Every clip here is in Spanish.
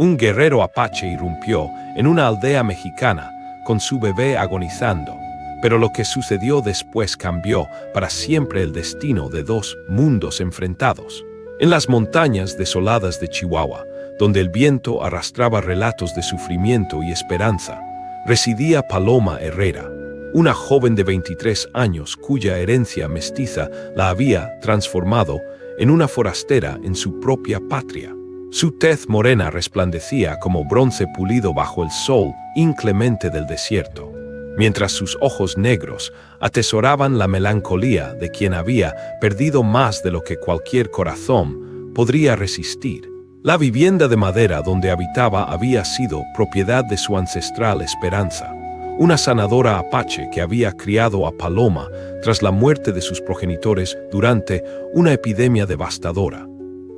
Un guerrero apache irrumpió en una aldea mexicana con su bebé agonizando, pero lo que sucedió después cambió para siempre el destino de dos mundos enfrentados. En las montañas desoladas de Chihuahua, donde el viento arrastraba relatos de sufrimiento y esperanza, residía Paloma Herrera, una joven de 23 años cuya herencia mestiza la había transformado en una forastera en su propia patria. Su tez morena resplandecía como bronce pulido bajo el sol inclemente del desierto, mientras sus ojos negros atesoraban la melancolía de quien había perdido más de lo que cualquier corazón podría resistir. La vivienda de madera donde habitaba había sido propiedad de su ancestral Esperanza, una sanadora apache que había criado a Paloma tras la muerte de sus progenitores durante una epidemia devastadora.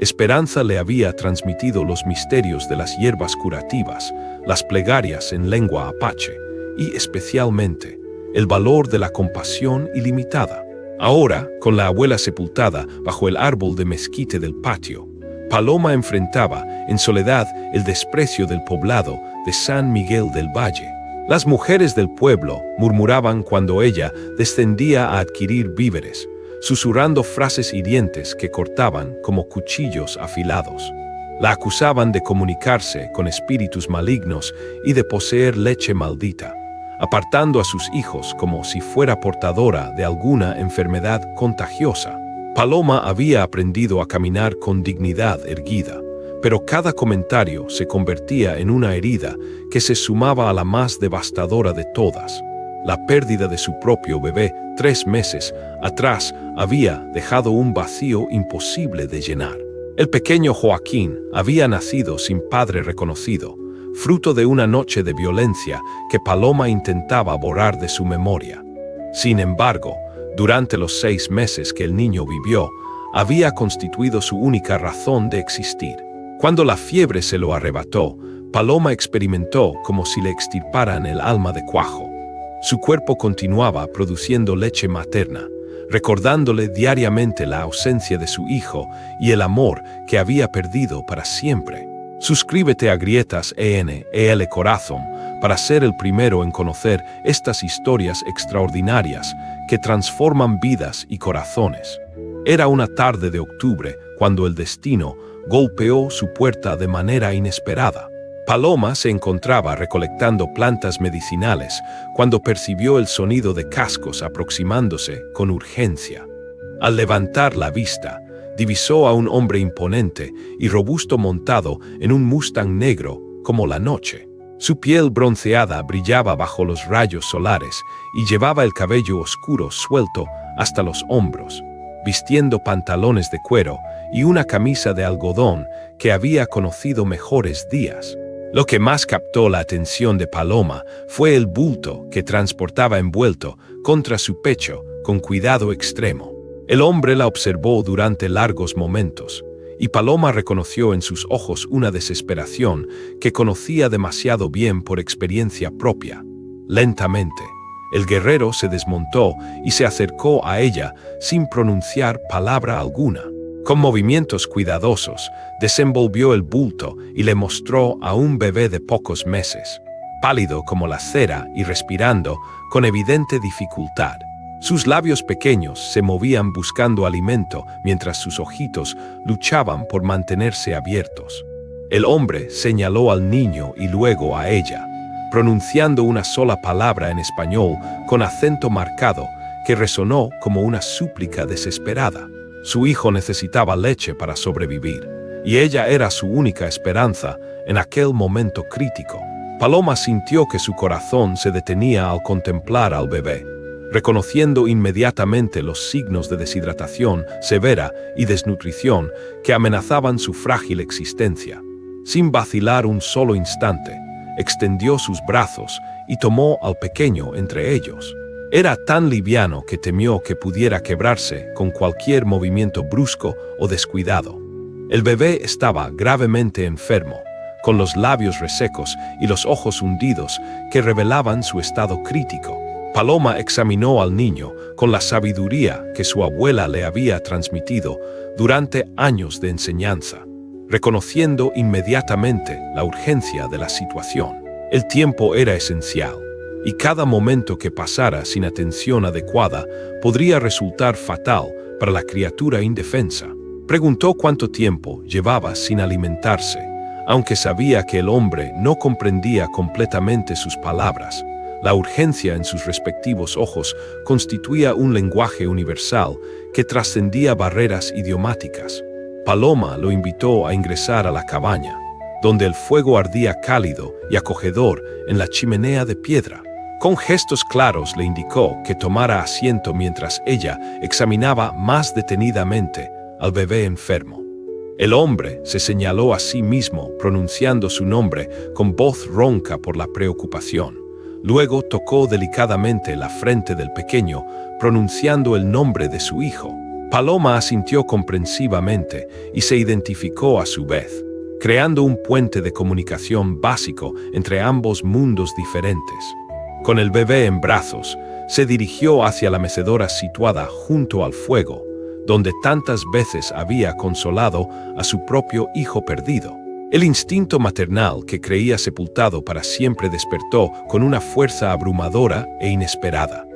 Esperanza le había transmitido los misterios de las hierbas curativas, las plegarias en lengua apache y, especialmente, el valor de la compasión ilimitada. Ahora, con la abuela sepultada bajo el árbol de mezquite del patio, Paloma enfrentaba en soledad el desprecio del poblado de San Miguel del Valle. Las mujeres del pueblo murmuraban cuando ella descendía a adquirir víveres, susurrando frases hirientes que cortaban como cuchillos afilados. La acusaban de comunicarse con espíritus malignos y de poseer leche maldita, apartando a sus hijos como si fuera portadora de alguna enfermedad contagiosa. Paloma había aprendido a caminar con dignidad erguida, pero cada comentario se convertía en una herida que se sumaba a la más devastadora de todas. La pérdida de su propio bebé 3 meses atrás había dejado un vacío imposible de llenar. El pequeño Joaquín había nacido sin padre reconocido, fruto de una noche de violencia que Paloma intentaba borrar de su memoria. Sin embargo, durante los 6 meses que el niño vivió, había constituido su única razón de existir. Cuando la fiebre se lo arrebató, Paloma experimentó como si le extirparan el alma de cuajo. Su cuerpo continuaba produciendo leche materna, recordándole diariamente la ausencia de su hijo y el amor que había perdido para siempre. Suscríbete a Grietas ENEL Corazón para ser el primero en conocer estas historias extraordinarias que transforman vidas y corazones. Era una tarde de octubre cuando el destino golpeó su puerta de manera inesperada. Paloma se encontraba recolectando plantas medicinales cuando percibió el sonido de cascos aproximándose con urgencia. Al levantar la vista, divisó a un hombre imponente y robusto montado en un Mustang negro como la noche. Su piel bronceada brillaba bajo los rayos solares y llevaba el cabello oscuro suelto hasta los hombros, vistiendo pantalones de cuero y una camisa de algodón que había conocido mejores días. Lo que más captó la atención de Paloma fue el bulto que transportaba envuelto contra su pecho con cuidado extremo. El hombre la observó durante largos momentos, y Paloma reconoció en sus ojos una desesperación que conocía demasiado bien por experiencia propia. Lentamente, el guerrero se desmontó y se acercó a ella sin pronunciar palabra alguna. Con movimientos cuidadosos, desenvolvió el bulto y le mostró a un bebé de pocos meses, pálido como la cera y respirando con evidente dificultad. Sus labios pequeños se movían buscando alimento mientras sus ojitos luchaban por mantenerse abiertos. El hombre señaló al niño y luego a ella, pronunciando una sola palabra en español con acento marcado que resonó como una súplica desesperada. Su hijo necesitaba leche para sobrevivir, y ella era su única esperanza en aquel momento crítico. Paloma sintió que su corazón se detenía al contemplar al bebé, reconociendo inmediatamente los signos de deshidratación severa y desnutrición que amenazaban su frágil existencia. Sin vacilar un solo instante, extendió sus brazos y tomó al pequeño entre ellos. Era tan liviano que temió que pudiera quebrarse con cualquier movimiento brusco o descuidado. El bebé estaba gravemente enfermo, con los labios resecos y los ojos hundidos que revelaban su estado crítico. Paloma examinó al niño con la sabiduría que su abuela le había transmitido durante años de enseñanza. reconociendo inmediatamente la urgencia de la situación. El tiempo era esencial, y cada momento que pasara sin atención adecuada podría resultar fatal para la criatura indefensa. Preguntó cuánto tiempo llevaba sin alimentarse, aunque sabía que el hombre no comprendía completamente sus palabras. La urgencia en sus respectivos ojos constituía un lenguaje universal que trascendía barreras idiomáticas. Paloma lo invitó a ingresar a la cabaña, donde el fuego ardía cálido y acogedor en la chimenea de piedra. Con gestos claros le indicó que tomara asiento mientras ella examinaba más detenidamente al bebé enfermo. El hombre se señaló a sí mismo pronunciando su nombre con voz ronca por la preocupación. Luego tocó delicadamente la frente del pequeño, pronunciando el nombre de su hijo. Paloma asintió comprensivamente y se identificó a su vez, creando un puente de comunicación básico entre ambos mundos diferentes. Con el bebé en brazos, se dirigió hacia la mecedora situada junto al fuego, donde tantas veces había consolado a su propio hijo perdido. El instinto maternal que creía sepultado para siempre despertó con una fuerza abrumadora e inesperada.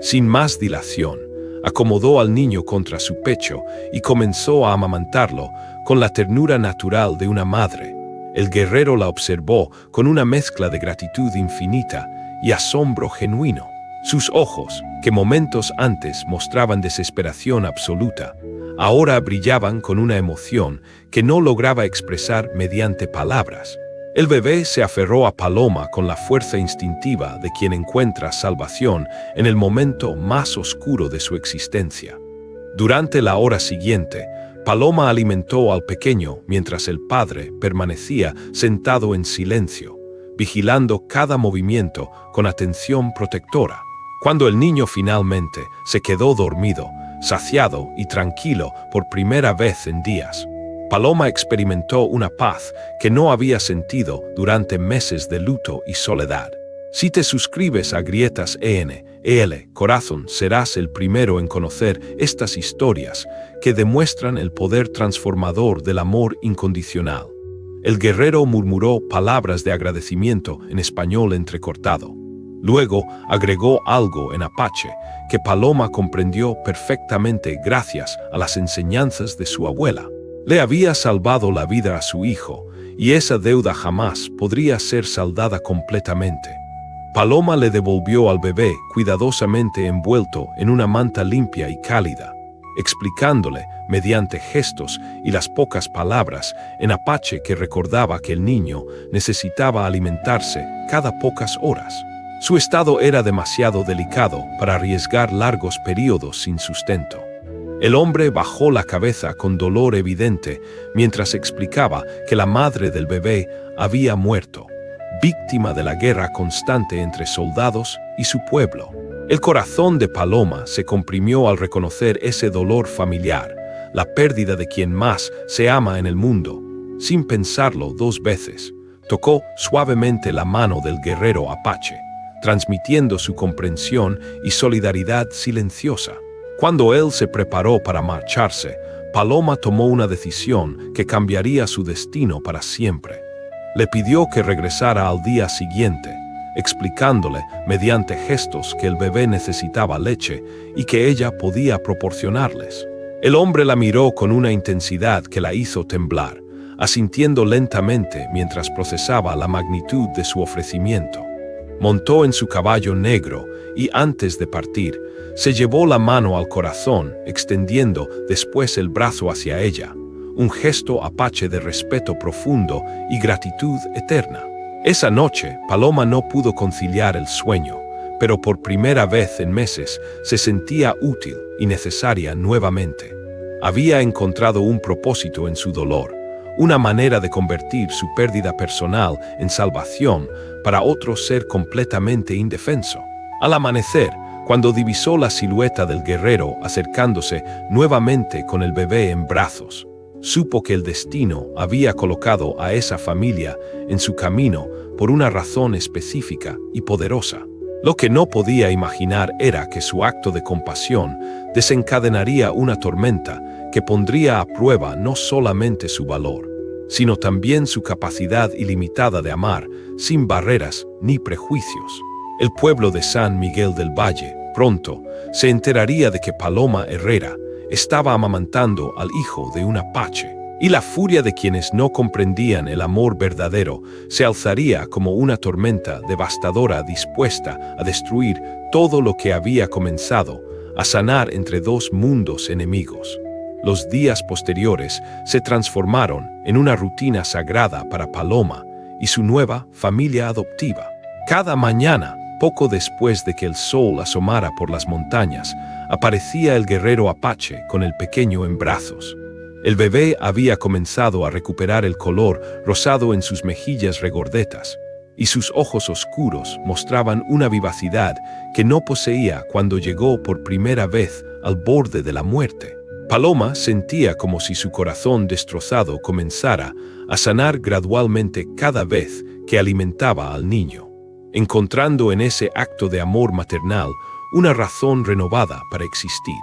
Sin más dilación, acomodó al niño contra su pecho y comenzó a amamantarlo con la ternura natural de una madre. El guerrero la observó con una mezcla de gratitud infinita y asombro genuino. Sus ojos, que momentos antes mostraban desesperación absoluta, ahora brillaban con una emoción que no lograba expresar mediante palabras. El bebé se aferró a Paloma con la fuerza instintiva de quien encuentra salvación en el momento más oscuro de su existencia. Durante la hora siguiente, Paloma alimentó al pequeño mientras el padre permanecía sentado en silencio, vigilando cada movimiento con atención protectora. Cuando el niño finalmente se quedó dormido, saciado y tranquilo por primera vez en días, Paloma experimentó una paz que no había sentido durante meses de luto y soledad. Si te suscribes a Grietas EL Corazón, serás el primero en conocer estas historias que demuestran el poder transformador del amor incondicional. El guerrero murmuró palabras de agradecimiento en español entrecortado. Luego agregó algo en apache que Paloma comprendió perfectamente gracias a las enseñanzas de su abuela. Le había salvado la vida a su hijo, y esa deuda jamás podría ser saldada completamente. Paloma le devolvió al bebé cuidadosamente envuelto en una manta limpia y cálida, explicándole, mediante gestos y las pocas palabras en apache que recordaba que el niño necesitaba alimentarse cada pocas horas. Su estado era demasiado delicado para arriesgar largos periodos sin sustento. El hombre bajó la cabeza con dolor evidente mientras explicaba que la madre del bebé había muerto, víctima de la guerra constante entre soldados y su pueblo. El corazón de Paloma se comprimió al reconocer ese dolor familiar, la pérdida de quien más se ama en el mundo. Sin pensarlo dos veces, tocó suavemente la mano del guerrero apache, transmitiendo su comprensión y solidaridad silenciosa. Cuando él se preparó para marcharse, Paloma tomó una decisión que cambiaría su destino para siempre. Le pidió que regresara al día siguiente, explicándole mediante gestos que el bebé necesitaba leche y que ella podía proporcionarles. El hombre la miró con una intensidad que la hizo temblar, asintiendo lentamente mientras procesaba la magnitud de su ofrecimiento. Montó en su caballo negro y antes de partir, se llevó la mano al corazón, extendiendo después el brazo hacia ella, un gesto apache de respeto profundo y gratitud eterna. Esa noche, Paloma no pudo conciliar el sueño, pero por primera vez en meses se sentía útil y necesaria nuevamente. Había encontrado un propósito en su dolor, una manera de convertir su pérdida personal en salvación para otro ser completamente indefenso. Al amanecer, cuando divisó la silueta del guerrero acercándose nuevamente con el bebé en brazos, supo que el destino había colocado a esa familia en su camino por una razón específica y poderosa. Lo que no podía imaginar era que su acto de compasión desencadenaría una tormenta que pondría a prueba no solamente su valor, sino también su capacidad ilimitada de amar, sin barreras ni prejuicios. El pueblo de San Miguel del Valle, pronto, se enteraría de que Paloma Herrera estaba amamantando al hijo de un apache, y la furia de quienes no comprendían el amor verdadero se alzaría como una tormenta devastadora dispuesta a destruir todo lo que había comenzado, a sanar entre dos mundos enemigos. Los días posteriores se transformaron en una rutina sagrada para Paloma y su nueva familia adoptiva. Cada mañana, poco después de que el sol asomara por las montañas, aparecía el guerrero apache con el pequeño en brazos. El bebé había comenzado a recuperar el color rosado en sus mejillas regordetas, y sus ojos oscuros mostraban una vivacidad que no poseía cuando llegó por primera vez al borde de la muerte. Paloma sentía como si su corazón destrozado comenzara a sanar gradualmente cada vez que alimentaba al niño, encontrando en ese acto de amor maternal una razón renovada para existir.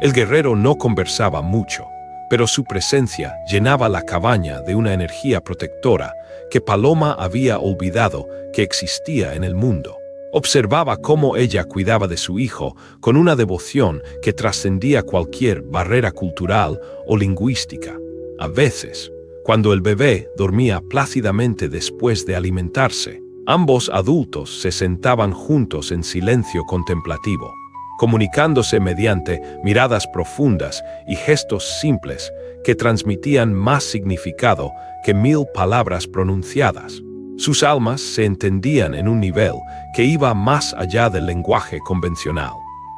El guerrero no conversaba mucho, pero su presencia llenaba la cabaña de una energía protectora que Paloma había olvidado que existía en el mundo. Observaba cómo ella cuidaba de su hijo con una devoción que trascendía cualquier barrera cultural o lingüística. A veces, cuando el bebé dormía plácidamente después de alimentarse, ambos adultos se sentaban juntos en silencio contemplativo, comunicándose mediante miradas profundas y gestos simples que transmitían más significado que 1000 palabras pronunciadas. Sus almas se entendían en un nivel que iba más allá del lenguaje convencional,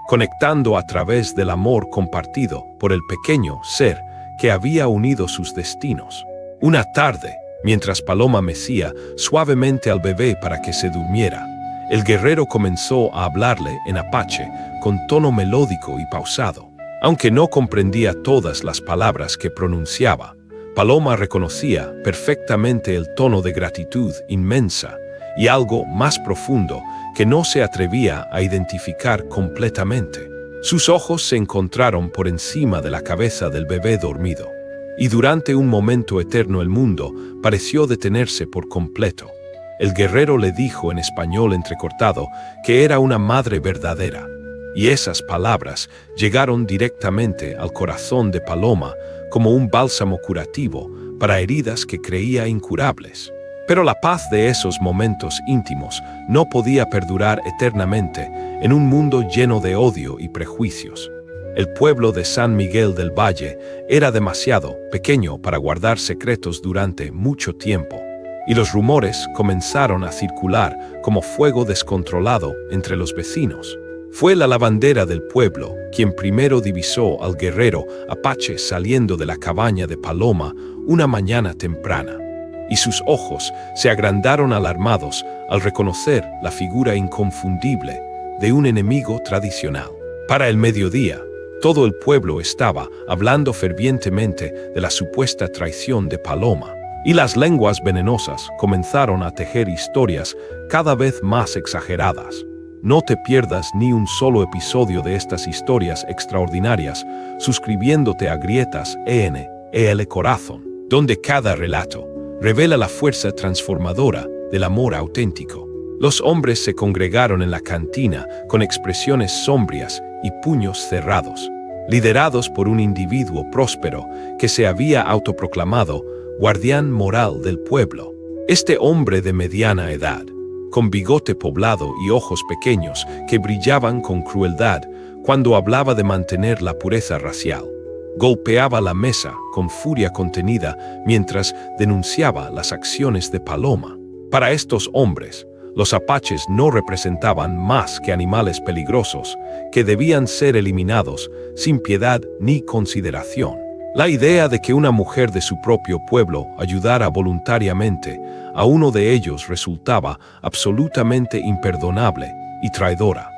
conectando a través del amor compartido por el pequeño ser que había unido sus destinos. Una tarde, mientras Paloma mecía suavemente al bebé para que se durmiera, el guerrero comenzó a hablarle en apache con tono melódico y pausado. Aunque no comprendía todas las palabras que pronunciaba, Paloma reconocía perfectamente el tono de gratitud inmensa y algo más profundo que no se atrevía a identificar completamente. Sus ojos se encontraron por encima de la cabeza del bebé dormido, y durante un momento eterno el mundo pareció detenerse por completo. El guerrero le dijo en español entrecortado que era una madre verdadera, y esas palabras llegaron directamente al corazón de Paloma como un bálsamo curativo para heridas que creía incurables. Pero la paz de esos momentos íntimos no podía perdurar eternamente en un mundo lleno de odio y prejuicios. El pueblo de San Miguel del Valle era demasiado pequeño para guardar secretos durante mucho tiempo, y los rumores comenzaron a circular como fuego descontrolado entre los vecinos. Fue la lavandera del pueblo quien primero divisó al guerrero apache saliendo de la cabaña de Paloma una mañana temprana, y sus ojos se agrandaron alarmados al reconocer la figura inconfundible de un enemigo tradicional. Para el mediodía, todo el pueblo estaba hablando fervientemente de la supuesta traición de Paloma, y las lenguas venenosas comenzaron a tejer historias cada vez más exageradas. No te pierdas ni un solo episodio de estas historias extraordinarias suscribiéndote a Grietas EL Corazón, donde cada relato revela la fuerza transformadora del amor auténtico. Los hombres se congregaron en la cantina con expresiones sombrías y puños cerrados, liderados por un individuo próspero que se había autoproclamado guardián moral del pueblo. Este hombre de mediana edad, con bigote poblado y ojos pequeños que brillaban con crueldad cuando hablaba de mantener la pureza racial, golpeaba la mesa con furia contenida mientras denunciaba las acciones de Paloma. Para estos hombres, los apaches no representaban más que animales peligrosos que debían ser eliminados sin piedad ni consideración. La idea de que una mujer de su propio pueblo ayudara voluntariamente a uno de ellos resultaba absolutamente imperdonable y traidora.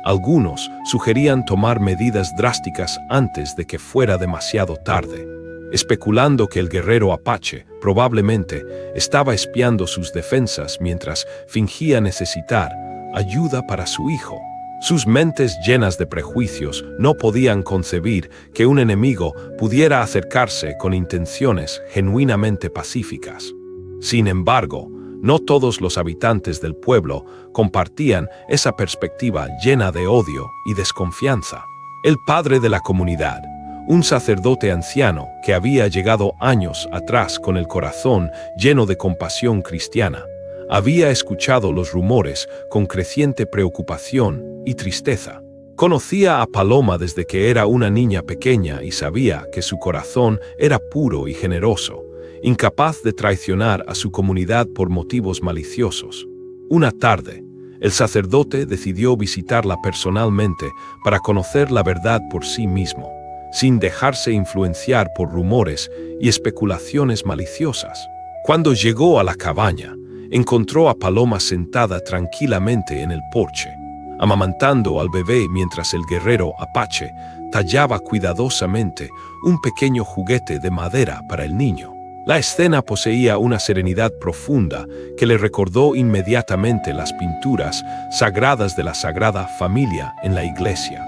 Algunos sugerían tomar medidas drásticas antes de que fuera demasiado tarde, especulando que el guerrero apache probablemente estaba espiando sus defensas mientras fingía necesitar ayuda para su hijo. Sus mentes llenas de prejuicios no podían concebir que un enemigo pudiera acercarse con intenciones genuinamente pacíficas. Sin embargo, no todos los habitantes del pueblo compartían esa perspectiva llena de odio y desconfianza. El padre de la comunidad, un sacerdote anciano que había llegado años atrás con el corazón lleno de compasión cristiana, había escuchado los rumores con creciente preocupación y tristeza. Conocía a Paloma desde que era una niña pequeña y sabía que su corazón era puro y generoso, incapaz de traicionar a su comunidad por motivos maliciosos. Una tarde, el sacerdote decidió visitarla personalmente para conocer la verdad por sí mismo, sin dejarse influenciar por rumores y especulaciones maliciosas. Cuando llegó a la cabaña, encontró a Paloma sentada tranquilamente en el porche, amamantando al bebé mientras el guerrero apache tallaba cuidadosamente un pequeño juguete de madera para el niño. La escena poseía una serenidad profunda que le recordó inmediatamente las pinturas sagradas de la Sagrada Familia en la iglesia.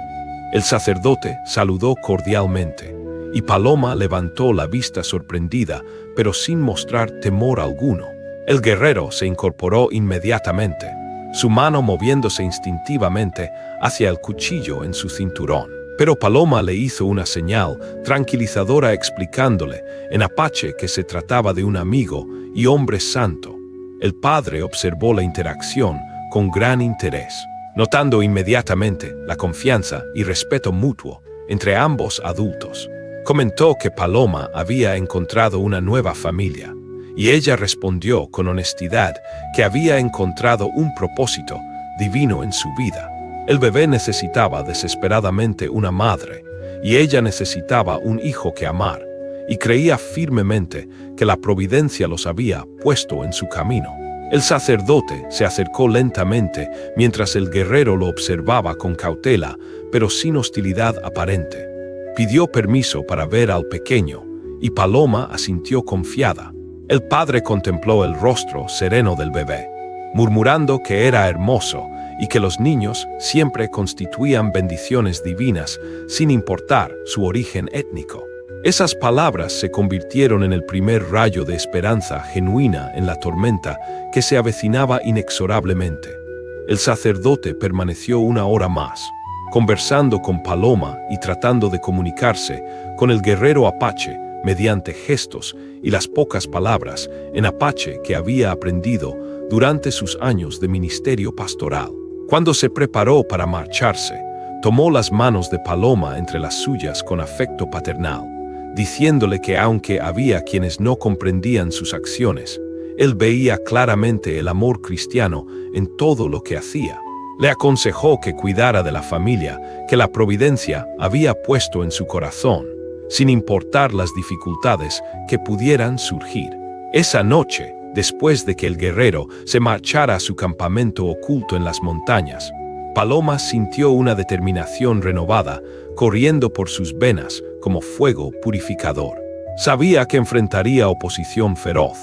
El sacerdote saludó cordialmente, y Paloma levantó la vista sorprendida, pero sin mostrar temor alguno. El guerrero se incorporó inmediatamente, su mano moviéndose instintivamente hacia el cuchillo en su cinturón. Pero Paloma le hizo una señal tranquilizadora explicándole en apache que se trataba de un amigo y hombre santo. El padre observó la interacción con gran interés, notando inmediatamente la confianza y respeto mutuo entre ambos adultos. Comentó que Paloma había encontrado una nueva familia, y ella respondió con honestidad que había encontrado un propósito divino en su vida. El bebé necesitaba desesperadamente una madre, y ella necesitaba un hijo que amar, y creía firmemente que la providencia los había puesto en su camino. El sacerdote se acercó lentamente mientras el guerrero lo observaba con cautela, pero sin hostilidad aparente. Pidió permiso para ver al pequeño, y Paloma asintió confiada. El padre contempló el rostro sereno del bebé, murmurando que era hermoso y que los niños siempre constituían bendiciones divinas sin importar su origen étnico. Esas palabras se convirtieron en el primer rayo de esperanza genuina en la tormenta que se avecinaba inexorablemente. El sacerdote permaneció una hora más, conversando con Paloma y tratando de comunicarse con el guerrero apache mediante gestos y las pocas palabras en apache que había aprendido durante sus años de ministerio pastoral. Cuando se preparó para marcharse, tomó las manos de Paloma entre las suyas con afecto paternal, diciéndole que aunque había quienes no comprendían sus acciones, él veía claramente el amor cristiano en todo lo que hacía. Le aconsejó que cuidara de la familia que la providencia había puesto en su corazón, sin importar las dificultades que pudieran surgir. Esa noche, después de que el guerrero se marchara a su campamento oculto en las montañas, Paloma sintió una determinación renovada corriendo por sus venas como fuego purificador. Sabía que enfrentaría oposición feroz,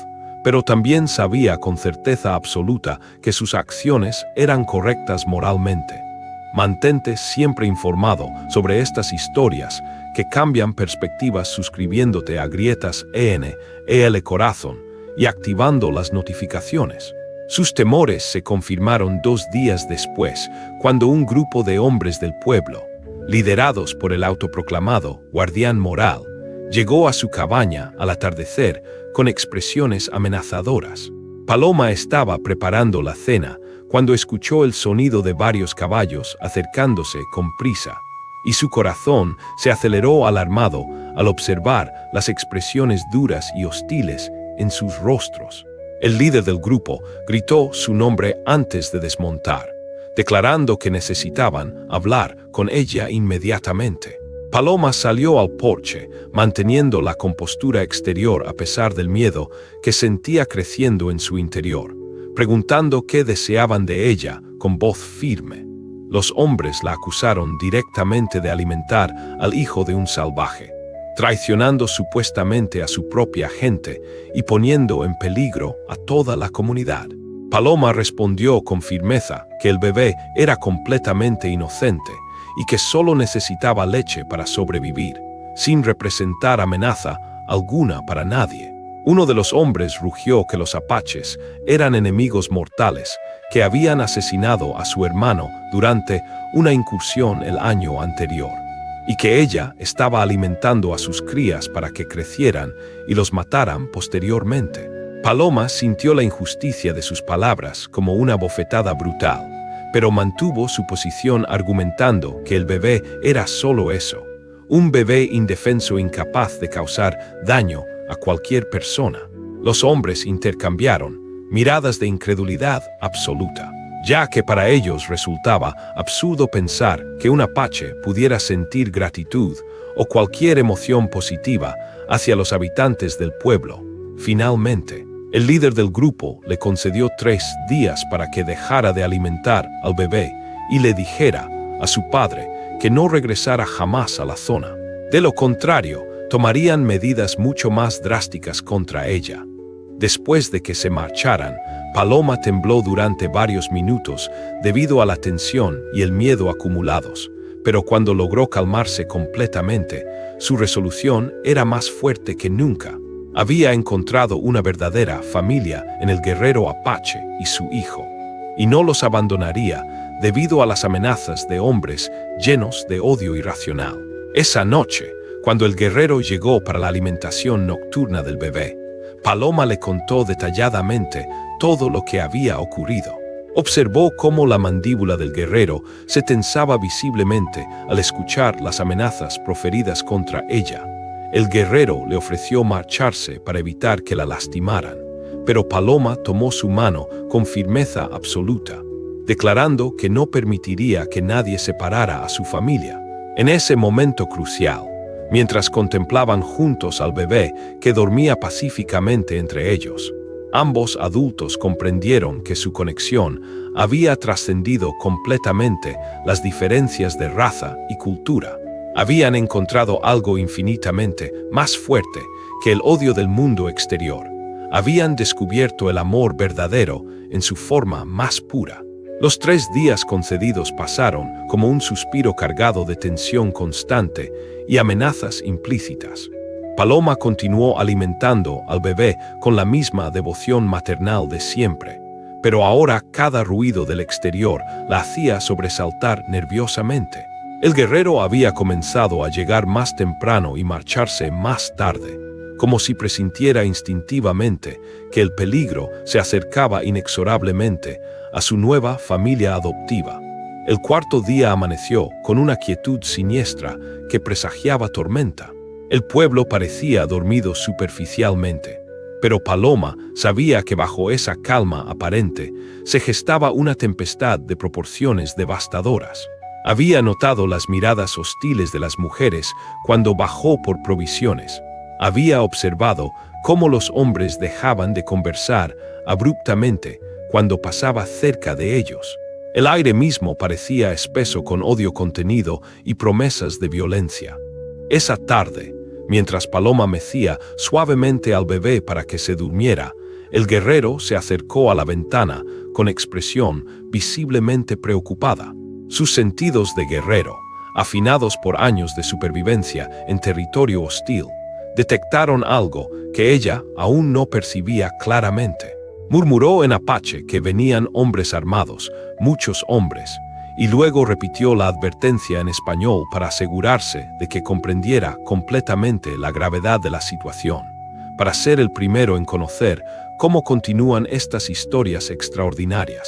pero también sabía con certeza absoluta que sus acciones eran correctas moralmente. Mantente siempre informado sobre estas historias que cambian perspectivas suscribiéndote a Grietas EL Corazón y activando las notificaciones. Sus temores se confirmaron 2 días después, cuando un grupo de hombres del pueblo, liderados por el autoproclamado guardián moral, llegó a su cabaña al atardecer con expresiones amenazadoras. Paloma estaba preparando la cena cuando escuchó el sonido de varios caballos acercándose con prisa, y su corazón se aceleró alarmado al observar las expresiones duras y hostiles en sus rostros. El líder del grupo gritó su nombre antes de desmontar, declarando que necesitaban hablar con ella inmediatamente. Paloma salió al porche, manteniendo la compostura exterior a pesar del miedo que sentía creciendo en su interior, preguntando qué deseaban de ella con voz firme. Los hombres la acusaron directamente de alimentar al hijo de un salvaje, traicionando supuestamente a su propia gente y poniendo en peligro a toda la comunidad. Paloma respondió con firmeza que el bebé era completamente inocente y que solo necesitaba leche para sobrevivir, sin representar amenaza alguna para nadie. Uno de los hombres rugió que los apaches eran enemigos mortales que habían asesinado a su hermano durante una incursión el año anterior, y que ella estaba alimentando a sus crías para que crecieran y los mataran posteriormente. Paloma sintió la injusticia de sus palabras como una bofetada brutal, pero mantuvo su posición argumentando que el bebé era solo eso, un bebé indefenso incapaz de causar daño a cualquier persona. Los hombres intercambiaron miradas de incredulidad absoluta, ya que para ellos resultaba absurdo pensar que un apache pudiera sentir gratitud o cualquier emoción positiva hacia los habitantes del pueblo. Finalmente, el líder del grupo le concedió 3 días para que dejara de alimentar al bebé y le dijera a su padre que no regresara jamás a la zona. De lo contrario, tomarían medidas mucho más drásticas contra ella. Después de que se marcharan, Paloma tembló durante varios minutos debido a la tensión y el miedo acumulados, pero cuando logró calmarse completamente, su resolución era más fuerte que nunca. Había encontrado una verdadera familia en el guerrero apache y su hijo, y no los abandonaría debido a las amenazas de hombres llenos de odio irracional. Esa noche, cuando el guerrero llegó para la alimentación nocturna del bebé, Paloma le contó detalladamente todo lo que había ocurrido. Observó cómo la mandíbula del guerrero se tensaba visiblemente al escuchar las amenazas proferidas contra ella. El guerrero le ofreció marcharse para evitar que la lastimaran, pero Paloma tomó su mano con firmeza absoluta, declarando que no permitiría que nadie separara a su familia. En ese momento crucial, mientras contemplaban juntos al bebé que dormía pacíficamente entre ellos, ambos adultos comprendieron que su conexión había trascendido completamente las diferencias de raza y cultura. Habían encontrado algo infinitamente más fuerte que el odio del mundo exterior. Habían descubierto el amor verdadero en su forma más pura. Los 3 días concedidos pasaron como un suspiro cargado de tensión constante y amenazas implícitas. Paloma continuó alimentando al bebé con la misma devoción maternal de siempre, pero ahora cada ruido del exterior la hacía sobresaltar nerviosamente. El guerrero había comenzado a llegar más temprano y marcharse más tarde, como si presintiera instintivamente que el peligro se acercaba inexorablemente a su nueva familia adoptiva. El 4.º día amaneció con una quietud siniestra que presagiaba tormenta. El pueblo parecía dormido superficialmente, pero Paloma sabía que bajo esa calma aparente se gestaba una tempestad de proporciones devastadoras. Había notado las miradas hostiles de las mujeres cuando bajó por provisiones. Había observado cómo los hombres dejaban de conversar abruptamente cuando pasaba cerca de ellos. El aire mismo parecía espeso con odio contenido y promesas de violencia. Esa tarde, mientras Paloma mecía suavemente al bebé para que se durmiera, el guerrero se acercó a la ventana con expresión visiblemente preocupada. Sus sentidos de guerrero, afinados por años de supervivencia en territorio hostil, detectaron algo que ella aún no percibía claramente. Murmuró en apache que venían hombres armados, muchos hombres, y luego repitió la advertencia en español para asegurarse de que comprendiera completamente la gravedad de la situación, para ser el primero en conocer cómo continúan estas historias extraordinarias.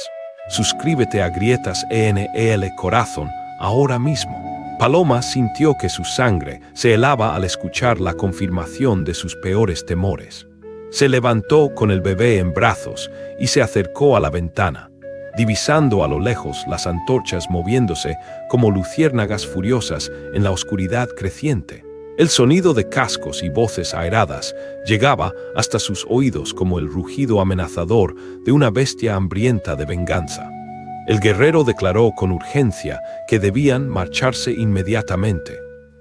Suscríbete a Grietas ENEL Corazón ahora mismo. Paloma sintió que su sangre se helaba al escuchar la confirmación de sus peores temores. Se levantó con el bebé en brazos y se acercó a la ventana, divisando a lo lejos las antorchas moviéndose como luciérnagas furiosas en la oscuridad creciente. El sonido de cascos y voces airadas llegaba hasta sus oídos como el rugido amenazador de una bestia hambrienta de venganza. El guerrero declaró con urgencia que debían marcharse inmediatamente,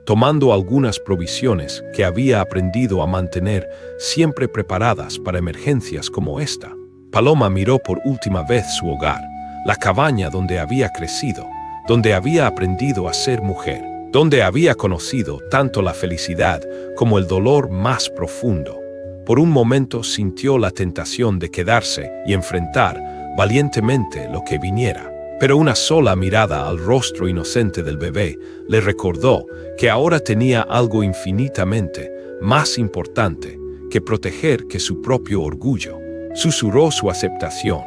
tomando algunas provisiones que había aprendido a mantener siempre preparadas para emergencias como esta. Paloma miró por última vez su hogar, la cabaña donde había crecido, donde había aprendido a ser mujer, donde había conocido tanto la felicidad como el dolor más profundo. Por un momento sintió la tentación de quedarse y enfrentar valientemente lo que viniera. Pero una sola mirada al rostro inocente del bebé le recordó que ahora tenía algo infinitamente más importante que proteger que su propio orgullo. Susurró su aceptación,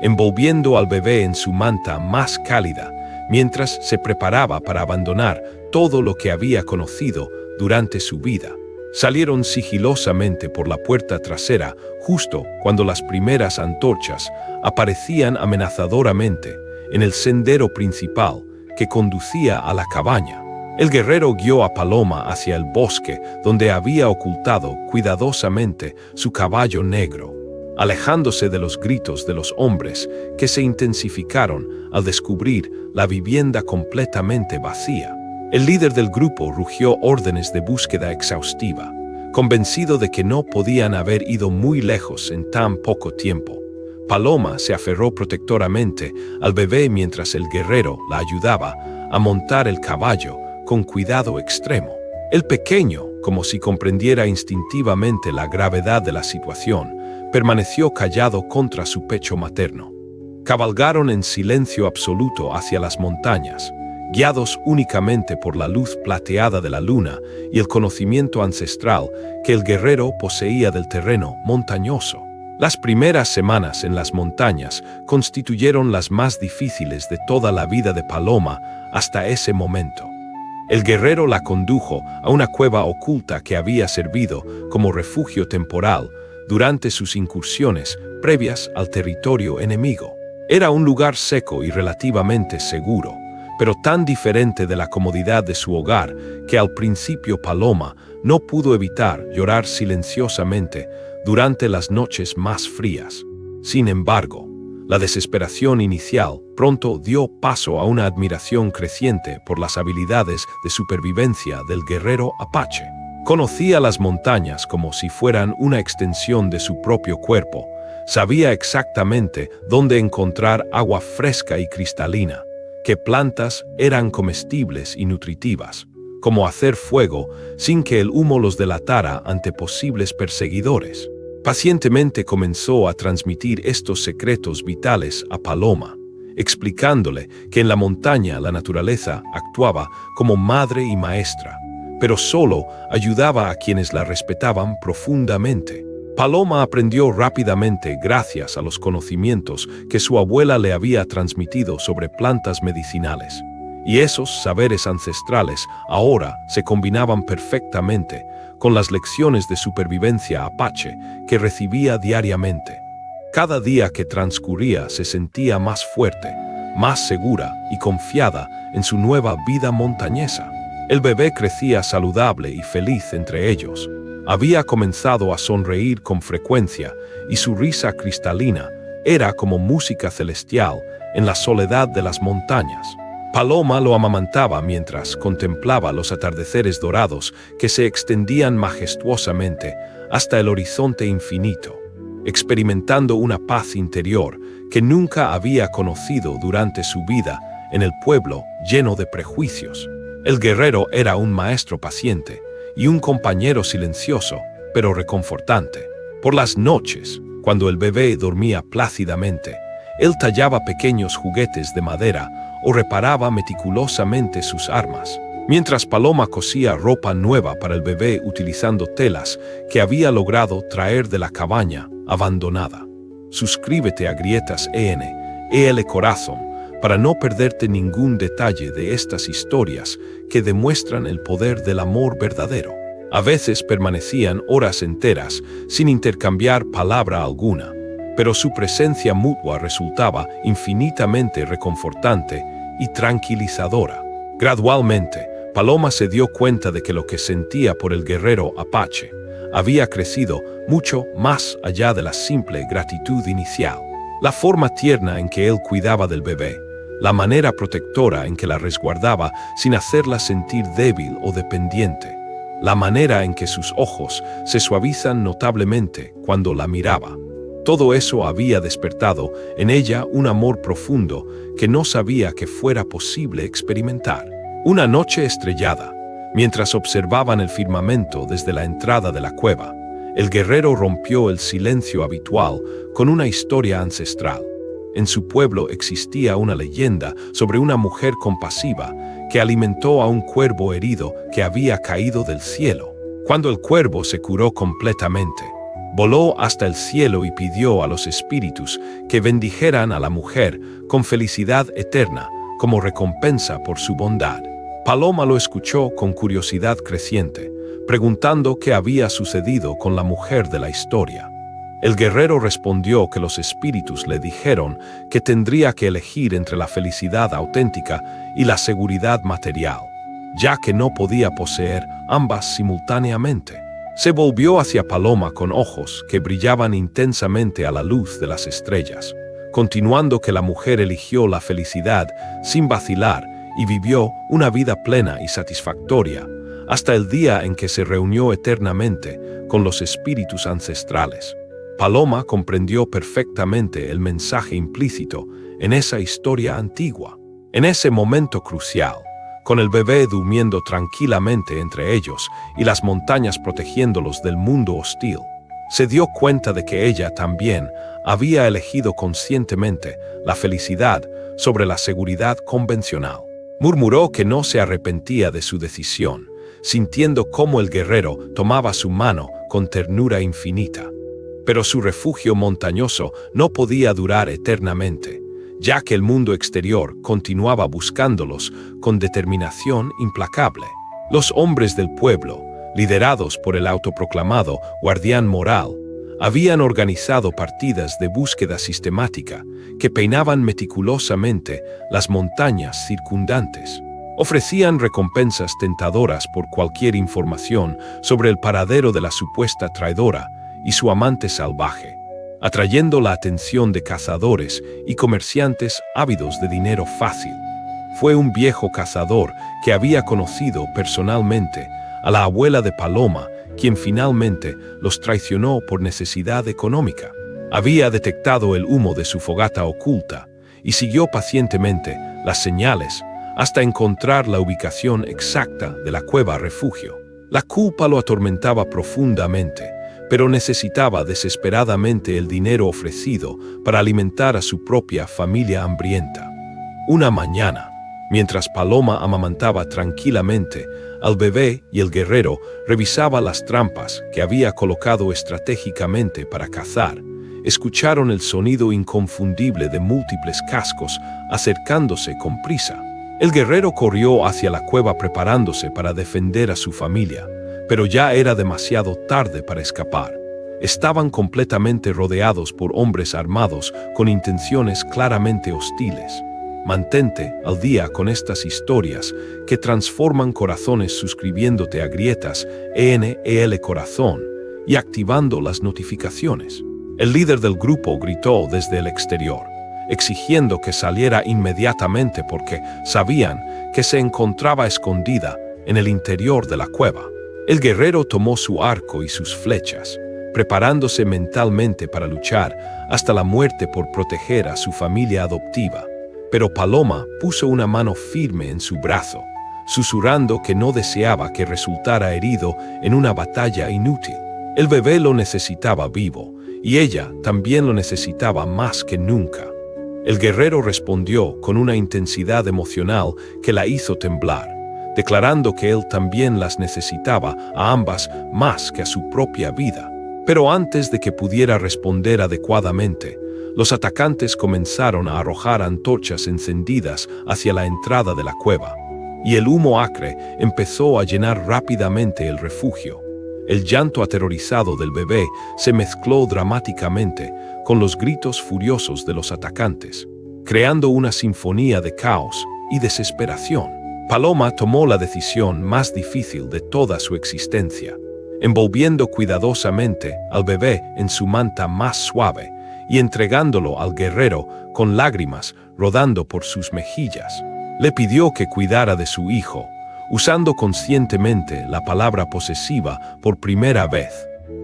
envolviendo al bebé en su manta más cálida, mientras se preparaba para abandonar todo lo que había conocido durante su vida. Salieron sigilosamente por la puerta trasera justo cuando las primeras antorchas aparecían amenazadoramente en el sendero principal que conducía a la cabaña. El guerrero guió a Paloma hacia el bosque donde había ocultado cuidadosamente su caballo negro, alejándose de los gritos de los hombres que se intensificaron al descubrir la vivienda completamente vacía. El líder del grupo rugió órdenes de búsqueda exhaustiva, convencido de que no podían haber ido muy lejos en tan poco tiempo. Paloma se aferró protectoramente al bebé mientras el guerrero la ayudaba a montar el caballo con cuidado extremo. El pequeño, como si comprendiera instintivamente la gravedad de la situación, permaneció callado contra su pecho materno. Cabalgaron en silencio absoluto hacia las montañas, guiados únicamente por la luz plateada de la luna y el conocimiento ancestral que el guerrero poseía del terreno montañoso. Las primeras semanas en las montañas constituyeron las más difíciles de toda la vida de Paloma hasta ese momento. El guerrero la condujo a una cueva oculta que había servido como refugio temporal durante sus incursiones previas al territorio enemigo. Era un lugar seco y relativamente seguro, pero tan diferente de la comodidad de su hogar que al principio Paloma no pudo evitar llorar silenciosamente durante las noches más frías. Sin embargo, la desesperación inicial pronto dio paso a una admiración creciente por las habilidades de supervivencia del guerrero apache. Conocía las montañas como si fueran una extensión de su propio cuerpo. Sabía exactamente dónde encontrar agua fresca y cristalina, qué plantas eran comestibles y nutritivas, cómo hacer fuego sin que el humo los delatara ante posibles perseguidores. Pacientemente comenzó a transmitir estos secretos vitales a Paloma, explicándole que en la montaña la naturaleza actuaba como madre y maestra, pero solo ayudaba a quienes la respetaban profundamente. Paloma aprendió rápidamente gracias a los conocimientos que su abuela le había transmitido sobre plantas medicinales, y esos saberes ancestrales ahora se combinaban perfectamente con las lecciones de supervivencia apache que recibía diariamente. Cada día que transcurría se sentía más fuerte, más segura y confiada en su nueva vida montañesa. El bebé crecía saludable y feliz entre ellos. Había comenzado a sonreír con frecuencia y su risa cristalina era como música celestial en la soledad de las montañas. Paloma lo amamantaba mientras contemplaba los atardeceres dorados que se extendían majestuosamente hasta el horizonte infinito, experimentando una paz interior que nunca había conocido durante su vida en el pueblo lleno de prejuicios. El guerrero era un maestro paciente y un compañero silencioso, pero reconfortante. Por las noches, cuando el bebé dormía plácidamente, él tallaba pequeños juguetes de madera o reparaba meticulosamente sus armas, mientras Paloma cosía ropa nueva para el bebé utilizando telas que había logrado traer de la cabaña abandonada. Suscríbete a Grietas EL Corazón para no perderte ningún detalle de estas historias que demuestran el poder del amor verdadero. A veces permanecían horas enteras sin intercambiar palabra alguna, pero su presencia mutua resultaba infinitamente reconfortante y tranquilizadora. Gradualmente, Paloma se dio cuenta de que lo que sentía por el guerrero apache había crecido mucho más allá de la simple gratitud inicial. La forma tierna en que él cuidaba del bebé, la manera protectora en que la resguardaba sin hacerla sentir débil o dependiente, la manera en que sus ojos se suavizan notablemente cuando la miraba. Todo eso había despertado en ella un amor profundo que no sabía que fuera posible experimentar. Una noche estrellada, mientras observaban el firmamento desde la entrada de la cueva, el guerrero rompió el silencio habitual con una historia ancestral. En su pueblo existía una leyenda sobre una mujer compasiva que alimentó a un cuervo herido que había caído del cielo. Cuando el cuervo se curó completamente, voló hasta el cielo y pidió a los espíritus que bendijeran a la mujer con felicidad eterna como recompensa por su bondad. Paloma lo escuchó con curiosidad creciente, preguntando qué había sucedido con la mujer de la historia. El guerrero respondió que los espíritus le dijeron que tendría que elegir entre la felicidad auténtica y la seguridad material, ya que no podía poseer ambas simultáneamente. Se volvió hacia Paloma con ojos que brillaban intensamente a la luz de las estrellas, continuando que la mujer eligió la felicidad sin vacilar y vivió una vida plena y satisfactoria, hasta el día en que se reunió eternamente con los espíritus ancestrales. Paloma comprendió perfectamente el mensaje implícito en esa historia antigua. En ese momento crucial, con el bebé durmiendo tranquilamente entre ellos y las montañas protegiéndolos del mundo hostil, se dio cuenta de que ella también había elegido conscientemente la felicidad sobre la seguridad convencional. Murmuró que no se arrepentía de su decisión, sintiendo cómo el guerrero tomaba su mano con ternura infinita. Pero su refugio montañoso no podía durar eternamente, ya que el mundo exterior continuaba buscándolos con determinación implacable. Los hombres del pueblo, liderados por el autoproclamado guardián moral, habían organizado partidas de búsqueda sistemática que peinaban meticulosamente las montañas circundantes. Ofrecían recompensas tentadoras por cualquier información sobre el paradero de la supuesta traidora y su amante salvaje, atrayendo la atención de cazadores y comerciantes ávidos de dinero fácil. Fue un viejo cazador que había conocido personalmente a la abuela de Paloma quien finalmente los traicionó por necesidad económica. Había detectado el humo de su fogata oculta y siguió pacientemente las señales hasta encontrar la ubicación exacta de la cueva refugio. La culpa lo atormentaba profundamente, pero necesitaba desesperadamente el dinero ofrecido para alimentar a su propia familia hambrienta. Una mañana, mientras Paloma amamantaba tranquilamente al bebé y el guerrero revisaba las trampas que había colocado estratégicamente para cazar, escucharon el sonido inconfundible de múltiples cascos acercándose con prisa. El guerrero corrió hacia la cueva preparándose para defender a su familia, pero ya era demasiado tarde para escapar. Estaban completamente rodeados por hombres armados con intenciones claramente hostiles. Mantente al día con estas historias que transforman corazones suscribiéndote a Grietas ENEL Corazón y activando las notificaciones. El líder del grupo gritó desde el exterior, exigiendo que saliera inmediatamente porque sabían que se encontraba escondida en el interior de la cueva. El guerrero tomó su arco y sus flechas, preparándose mentalmente para luchar hasta la muerte por proteger a su familia adoptiva. Pero Paloma puso una mano firme en su brazo, susurrando que no deseaba que resultara herido en una batalla inútil. El bebé lo necesitaba vivo, y ella también lo necesitaba más que nunca. El guerrero respondió con una intensidad emocional que la hizo temblar, declarando que él también las necesitaba a ambas más que a su propia vida. Pero antes de que pudiera responder adecuadamente, los atacantes comenzaron a arrojar antorchas encendidas hacia la entrada de la cueva, y el humo acre empezó a llenar rápidamente el refugio. El llanto aterrorizado del bebé se mezcló dramáticamente con los gritos furiosos de los atacantes, creando una sinfonía de caos y desesperación. Paloma tomó la decisión más difícil de toda su existencia, envolviendo cuidadosamente al bebé en su manta más suave y entregándolo al guerrero con lágrimas rodando por sus mejillas. Le pidió que cuidara de su hijo, usando conscientemente la palabra posesiva por primera vez.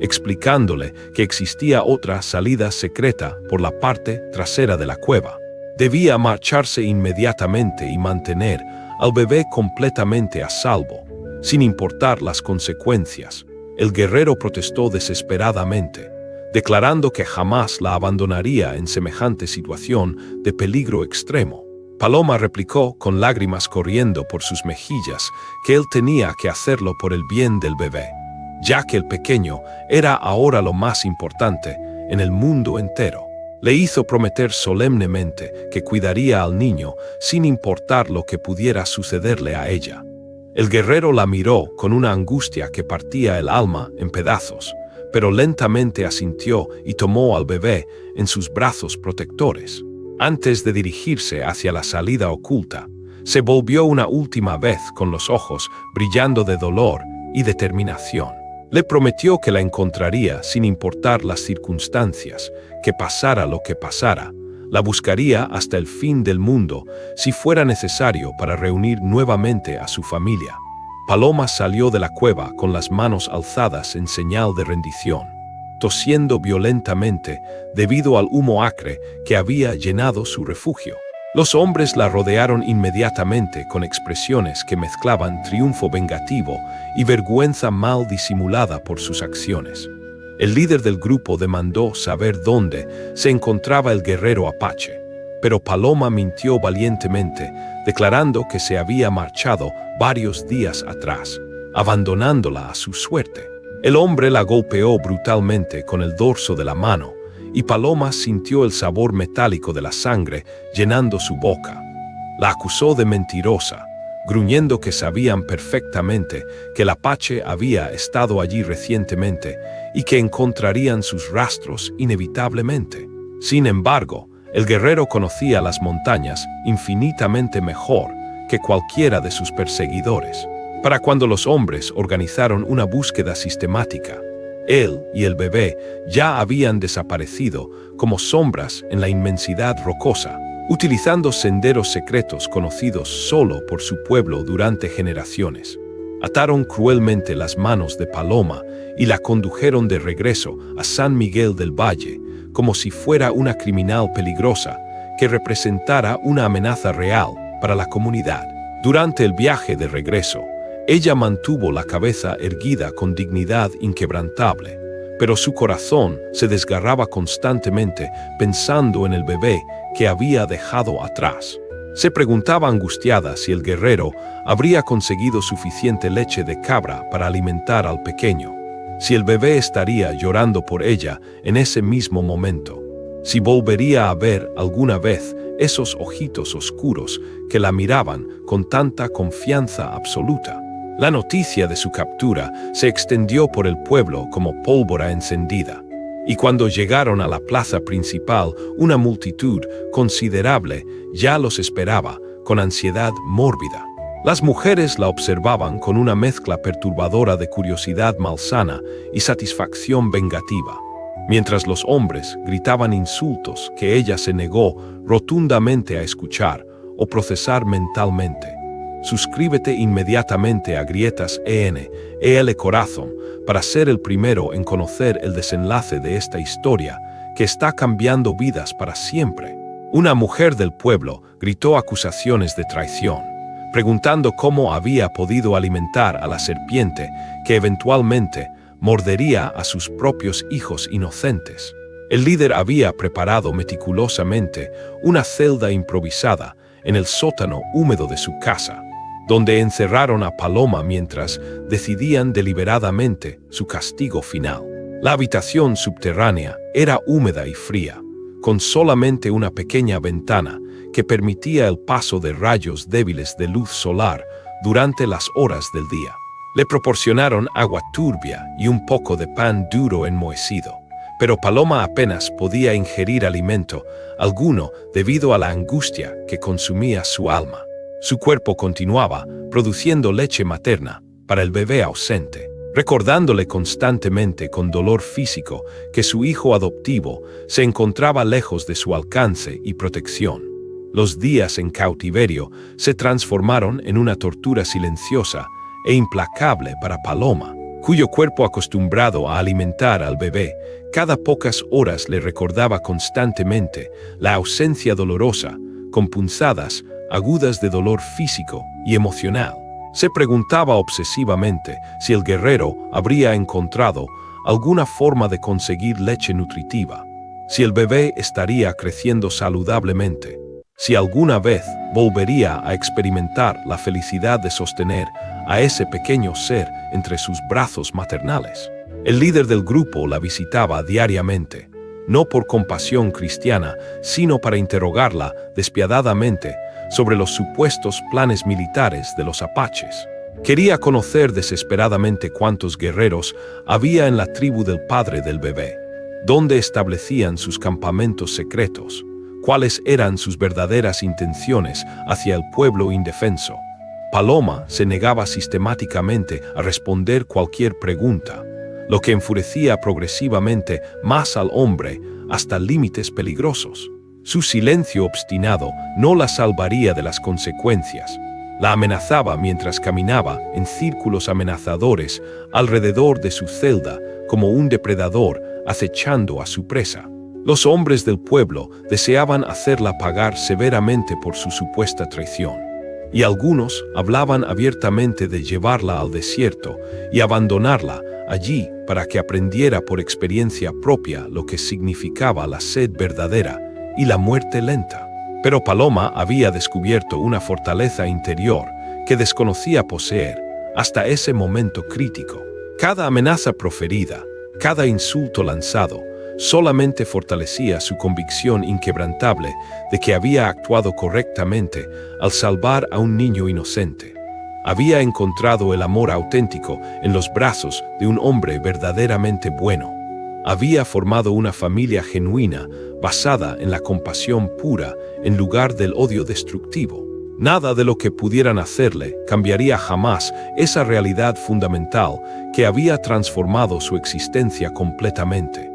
explicándole que existía otra salida secreta por la parte trasera de la cueva. Debía marcharse inmediatamente y mantener al bebé completamente a salvo, sin importar las consecuencias. El guerrero protestó desesperadamente, declarando que jamás la abandonaría en semejante situación de peligro extremo. Paloma replicó con lágrimas corriendo por sus mejillas que él tenía que hacerlo por el bien del bebé, ya que el pequeño era ahora lo más importante en el mundo entero. Le hizo prometer solemnemente que cuidaría al niño sin importar lo que pudiera sucederle a ella. El guerrero la miró con una angustia que partía el alma en pedazos, pero lentamente asintió y tomó al bebé en sus brazos protectores. Antes de dirigirse hacia la salida oculta, se volvió una última vez con los ojos brillando de dolor y determinación. Le prometió que la encontraría sin importar las circunstancias, que pasara lo que pasara. La buscaría hasta el fin del mundo si fuera necesario para reunir nuevamente a su familia. Paloma salió de la cueva con las manos alzadas en señal de rendición, tosiendo violentamente debido al humo acre que había llenado su refugio. Los hombres la rodearon inmediatamente con expresiones que mezclaban triunfo vengativo y vergüenza mal disimulada por sus acciones. El líder del grupo demandó saber dónde se encontraba el guerrero apache, pero Paloma mintió valientemente, declarando que se había marchado varios días atrás, abandonándola a su suerte. El hombre la golpeó brutalmente con el dorso de la mano, y Paloma sintió el sabor metálico de la sangre llenando su boca. La acusó de mentirosa, gruñendo que sabían perfectamente que el apache había estado allí recientemente y que encontrarían sus rastros inevitablemente. Sin embargo, el guerrero conocía las montañas infinitamente mejor que cualquiera de sus perseguidores. Para cuando los hombres organizaron una búsqueda sistemática, él y el bebé ya habían desaparecido como sombras en la inmensidad rocosa, utilizando senderos secretos conocidos solo por su pueblo durante generaciones. Ataron cruelmente las manos de Paloma y la condujeron de regreso a San Miguel del Valle, como si fuera una criminal peligrosa que representara una amenaza real para la comunidad. Durante el viaje de regreso, ella mantuvo la cabeza erguida con dignidad inquebrantable, pero su corazón se desgarraba constantemente pensando en el bebé que había dejado atrás. Se preguntaba angustiada si el guerrero habría conseguido suficiente leche de cabra para alimentar al pequeño, si el bebé estaría llorando por ella en ese mismo momento, si volvería a ver alguna vez esos ojitos oscuros que la miraban con tanta confianza absoluta. La noticia de su captura se extendió por el pueblo como pólvora encendida, y cuando llegaron a la plaza principal, una multitud considerable ya los esperaba con ansiedad mórbida. Las mujeres la observaban con una mezcla perturbadora de curiosidad malsana y satisfacción vengativa, mientras los hombres gritaban insultos que ella se negó rotundamente a escuchar o procesar mentalmente. Suscríbete inmediatamente a Grietas EL Corazón para ser el primero en conocer el desenlace de esta historia que está cambiando vidas para siempre. Una mujer del pueblo gritó acusaciones de traición, preguntando cómo había podido alimentar a la serpiente que eventualmente mordería a sus propios hijos inocentes. El líder había preparado meticulosamente una celda improvisada en el sótano húmedo de su casa, donde encerraron a Paloma mientras decidían deliberadamente su castigo final. La habitación subterránea era húmeda y fría, con solamente una pequeña ventana que permitía el paso de rayos débiles de luz solar durante las horas del día. Le proporcionaron agua turbia y un poco de pan duro enmohecido, pero Paloma apenas podía ingerir alimento alguno debido a la angustia que consumía su alma. Su cuerpo continuaba produciendo leche materna para el bebé ausente, recordándole constantemente con dolor físico que su hijo adoptivo se encontraba lejos de su alcance y protección. Los días en cautiverio se transformaron en una tortura silenciosa e implacable para Paloma, cuyo cuerpo acostumbrado a alimentar al bebé, cada pocas horas le recordaba constantemente la ausencia dolorosa, con punzadas agudas de dolor físico y emocional. Se preguntaba obsesivamente si el guerrero habría encontrado alguna forma de conseguir leche nutritiva, si el bebé estaría creciendo saludablemente, si alguna vez volvería a experimentar la felicidad de sostener a ese pequeño ser entre sus brazos maternales. El líder del grupo la visitaba diariamente, no por compasión cristiana, sino para interrogarla despiadadamente sobre los supuestos planes militares de los apaches. Quería conocer desesperadamente cuántos guerreros había en la tribu del padre del bebé, dónde establecían sus campamentos secretos, cuáles eran sus verdaderas intenciones hacia el pueblo indefenso. Paloma se negaba sistemáticamente a responder cualquier pregunta, lo que enfurecía progresivamente más al hombre hasta límites peligrosos. Su silencio obstinado no la salvaría de las consecuencias. La amenazaba mientras caminaba en círculos amenazadores alrededor de su celda como un depredador acechando a su presa. Los hombres del pueblo deseaban hacerla pagar severamente por su supuesta traición, y algunos hablaban abiertamente de llevarla al desierto y abandonarla allí para que aprendiera por experiencia propia lo que significaba la sed verdadera y la muerte lenta. Pero Paloma había descubierto una fortaleza interior que desconocía poseer hasta ese momento crítico. Cada amenaza proferida, cada insulto lanzado, solamente fortalecía su convicción inquebrantable de que había actuado correctamente al salvar a un niño inocente. Había encontrado el amor auténtico en los brazos de un hombre verdaderamente bueno. Había formado una familia genuina basada en la compasión pura en lugar del odio destructivo. Nada de lo que pudieran hacerle cambiaría jamás esa realidad fundamental que había transformado su existencia completamente.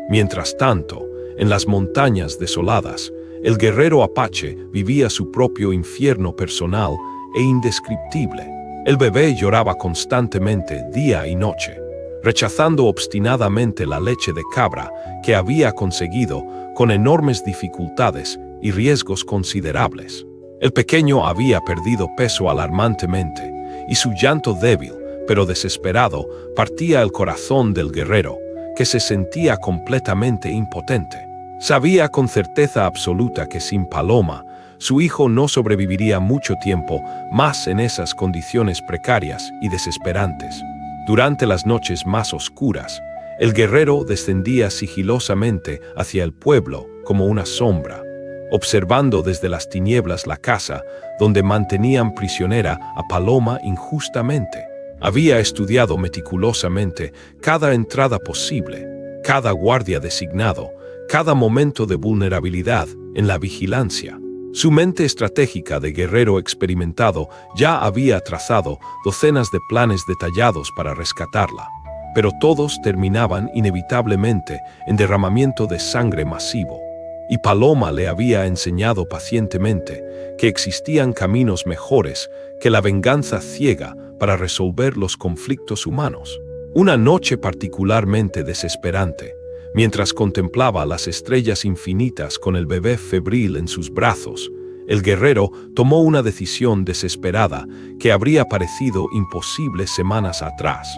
Mientras tanto, en las montañas desoladas, el guerrero apache vivía su propio infierno personal e indescriptible. El bebé lloraba constantemente día y noche, rechazando obstinadamente la leche de cabra que había conseguido con enormes dificultades y riesgos considerables. El pequeño había perdido peso alarmantemente, y su llanto débil, pero desesperado, partía el corazón del guerrero, que se sentía completamente impotente. Sabía con certeza absoluta que sin Paloma, su hijo no sobreviviría mucho tiempo más en esas condiciones precarias y desesperantes. Durante las noches más oscuras, el guerrero descendía sigilosamente hacia el pueblo como una sombra, observando desde las tinieblas la casa donde mantenían prisionera a Paloma injustamente. Había estudiado meticulosamente cada entrada posible, cada guardia designado, cada momento de vulnerabilidad en la vigilancia. Su mente estratégica de guerrero experimentado ya había trazado docenas de planes detallados para rescatarla, pero todos terminaban inevitablemente en derramamiento de sangre masivo. Y Paloma le había enseñado pacientemente que existían caminos mejores que la venganza ciega para resolver los conflictos humanos. Una noche particularmente desesperante, mientras contemplaba las estrellas infinitas con el bebé febril en sus brazos, el guerrero tomó una decisión desesperada que habría parecido imposible semanas atrás.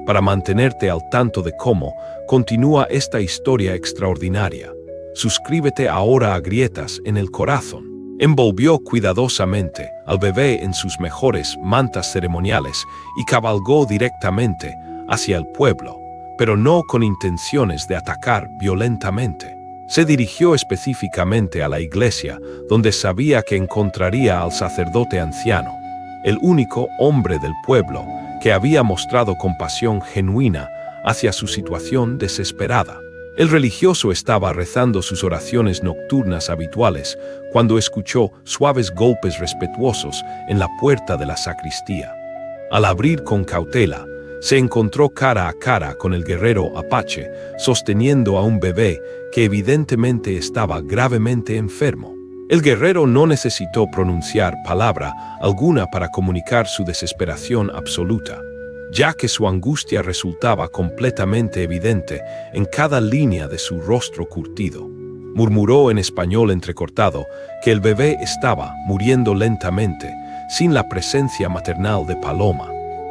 Para mantenerte al tanto de cómo continúa esta historia extraordinaria, suscríbete ahora a Grietas en el Corazón. Envolvió cuidadosamente al bebé en sus mejores mantas ceremoniales y cabalgó directamente hacia el pueblo, pero no con intenciones de atacar violentamente. Se dirigió específicamente a la iglesia, donde sabía que encontraría al sacerdote anciano, el único hombre del pueblo que había mostrado compasión genuina hacia su situación desesperada. El religioso estaba rezando sus oraciones nocturnas habituales cuando escuchó suaves golpes respetuosos en la puerta de la sacristía. Al abrir con cautela, se encontró cara a cara con el guerrero apache, sosteniendo a un bebé que evidentemente estaba gravemente enfermo. El guerrero no necesitó pronunciar palabra alguna para comunicar su desesperación absoluta. ya que su angustia resultaba completamente evidente en cada línea de su rostro curtido. Murmuró en español entrecortado que el bebé estaba muriendo lentamente, sin la presencia maternal de Paloma,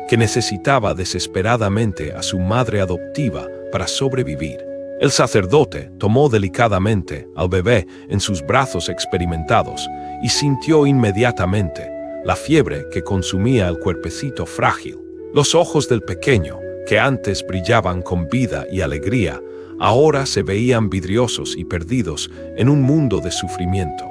que necesitaba desesperadamente a su madre adoptiva para sobrevivir. El sacerdote tomó delicadamente al bebé en sus brazos experimentados y sintió inmediatamente la fiebre que consumía el cuerpecito frágil. Los ojos del pequeño, que antes brillaban con vida y alegría, ahora se veían vidriosos y perdidos en un mundo de sufrimiento.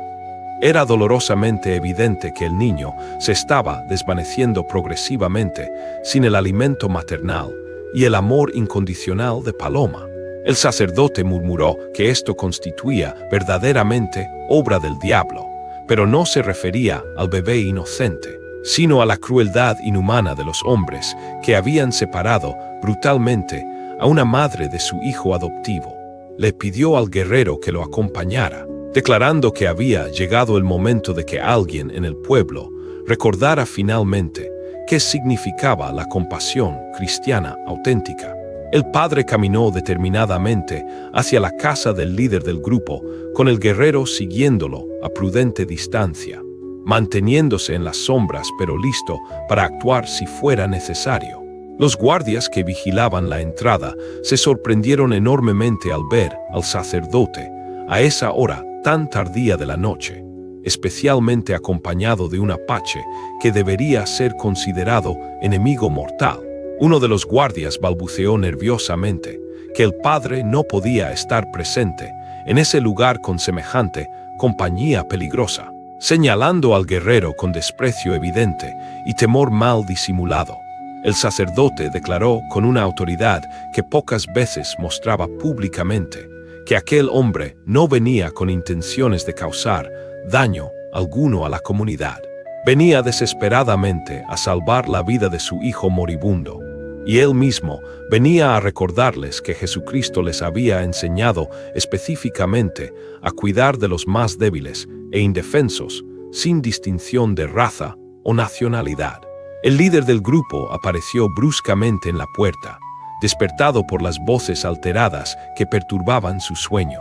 Era dolorosamente evidente que el niño se estaba desvaneciendo progresivamente sin el alimento maternal y el amor incondicional de Paloma. El sacerdote murmuró que esto constituía verdaderamente obra del diablo, pero no se refería al bebé inocente, sino a la crueldad inhumana de los hombres que habían separado brutalmente a una madre de su hijo adoptivo. Le pidió al guerrero que lo acompañara, declarando que había llegado el momento de que alguien en el pueblo recordara finalmente qué significaba la compasión cristiana auténtica. El padre caminó determinadamente hacia la casa del líder del grupo, con el guerrero siguiéndolo a prudente distancia, manteniéndose en las sombras pero listo para actuar si fuera necesario. Los guardias que vigilaban la entrada se sorprendieron enormemente al ver al sacerdote a esa hora tan tardía de la noche, especialmente acompañado de un apache que debería ser considerado enemigo mortal. Uno de los guardias balbuceó nerviosamente que el padre no podía estar presente en ese lugar con semejante compañía peligrosa, señalando al guerrero con desprecio evidente y temor mal disimulado. El sacerdote declaró con una autoridad que pocas veces mostraba públicamente que aquel hombre no venía con intenciones de causar daño alguno a la comunidad. Venía desesperadamente a salvar la vida de su hijo moribundo, y él mismo venía a recordarles que Jesucristo les había enseñado específicamente a cuidar de los más débiles e indefensos, sin distinción de raza o nacionalidad. El líder del grupo apareció bruscamente en la puerta, despertado por las voces alteradas que perturbaban su sueño.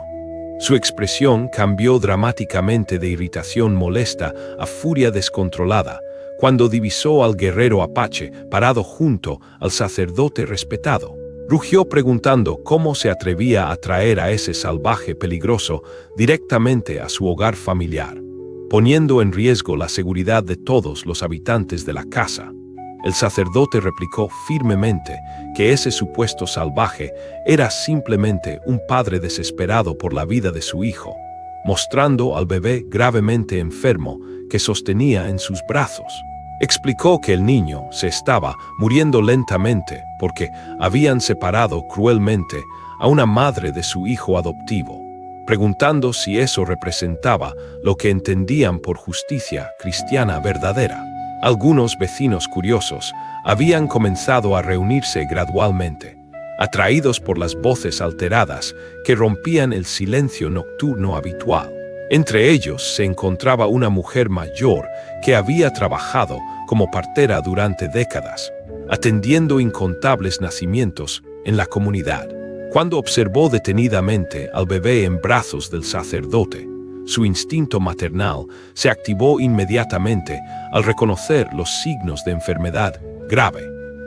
Su expresión cambió dramáticamente de irritación molesta a furia descontrolada cuando divisó al guerrero apache parado junto al sacerdote respetado. Rugió preguntando cómo se atrevía a traer a ese salvaje peligroso directamente a su hogar familiar, poniendo en riesgo la seguridad de todos los habitantes de la casa. El sacerdote replicó firmemente que ese supuesto salvaje era simplemente un padre desesperado por la vida de su hijo, mostrando al bebé gravemente enfermo que sostenía en sus brazos. Explicó que el niño se estaba muriendo lentamente porque habían separado cruelmente a una madre de su hijo adoptivo, preguntando si eso representaba lo que entendían por justicia cristiana verdadera. Algunos vecinos curiosos habían comenzado a reunirse gradualmente, atraídos por las voces alteradas que rompían el silencio nocturno habitual. Entre ellos se encontraba una mujer mayor que había trabajado como partera durante décadas, atendiendo incontables nacimientos en la comunidad. Cuando observó detenidamente al bebé en brazos del sacerdote, su instinto maternal se activó inmediatamente al reconocer los signos de enfermedad grave.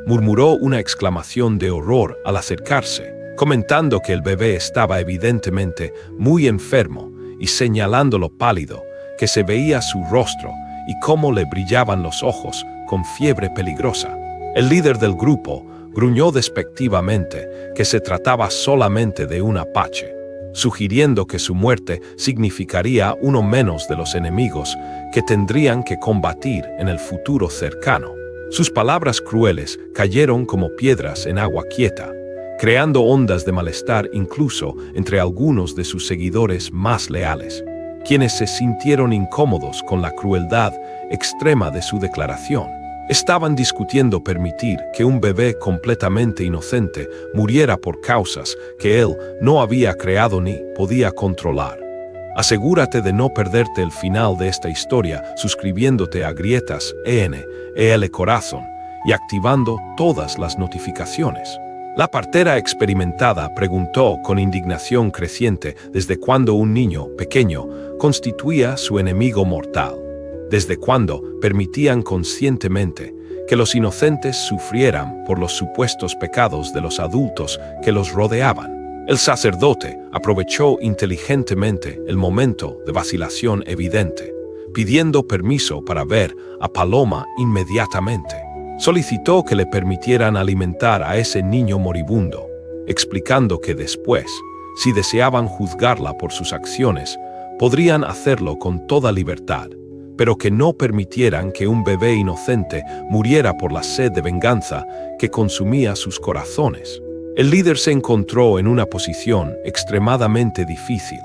Murmuró una exclamación de horror al acercarse, comentando que el bebé estaba evidentemente muy enfermo y señalando lo pálido que se veía su rostro y cómo le brillaban los ojos con fiebre peligrosa. El líder del grupo gruñó despectivamente que se trataba solamente de un apache, sugiriendo que su muerte significaría uno menos de los enemigos que tendrían que combatir en el futuro cercano. Sus palabras crueles cayeron como piedras en agua quieta, creando ondas de malestar incluso entre algunos de sus seguidores más leales, quienes se sintieron incómodos con la crueldad extrema de su declaración. Estaban discutiendo permitir que un bebé completamente inocente muriera por causas que él no había creado ni podía controlar. Asegúrate de no perderte el final de esta historia suscribiéndote a Grietas EN, EL Corazón y activando todas las notificaciones. La partera experimentada preguntó con indignación creciente desde cuándo un niño pequeño constituía su enemigo mortal, desde cuándo permitían conscientemente que los inocentes sufrieran por los supuestos pecados de los adultos que los rodeaban. El sacerdote aprovechó inteligentemente el momento de vacilación evidente, pidiendo permiso para ver a Paloma inmediatamente. Solicitó que le permitieran alimentar a ese niño moribundo, explicando que después, si deseaban juzgarla por sus acciones, podrían hacerlo con toda libertad, pero que no permitieran que un bebé inocente muriera por la sed de venganza que consumía sus corazones. El líder se encontró en una posición extremadamente difícil,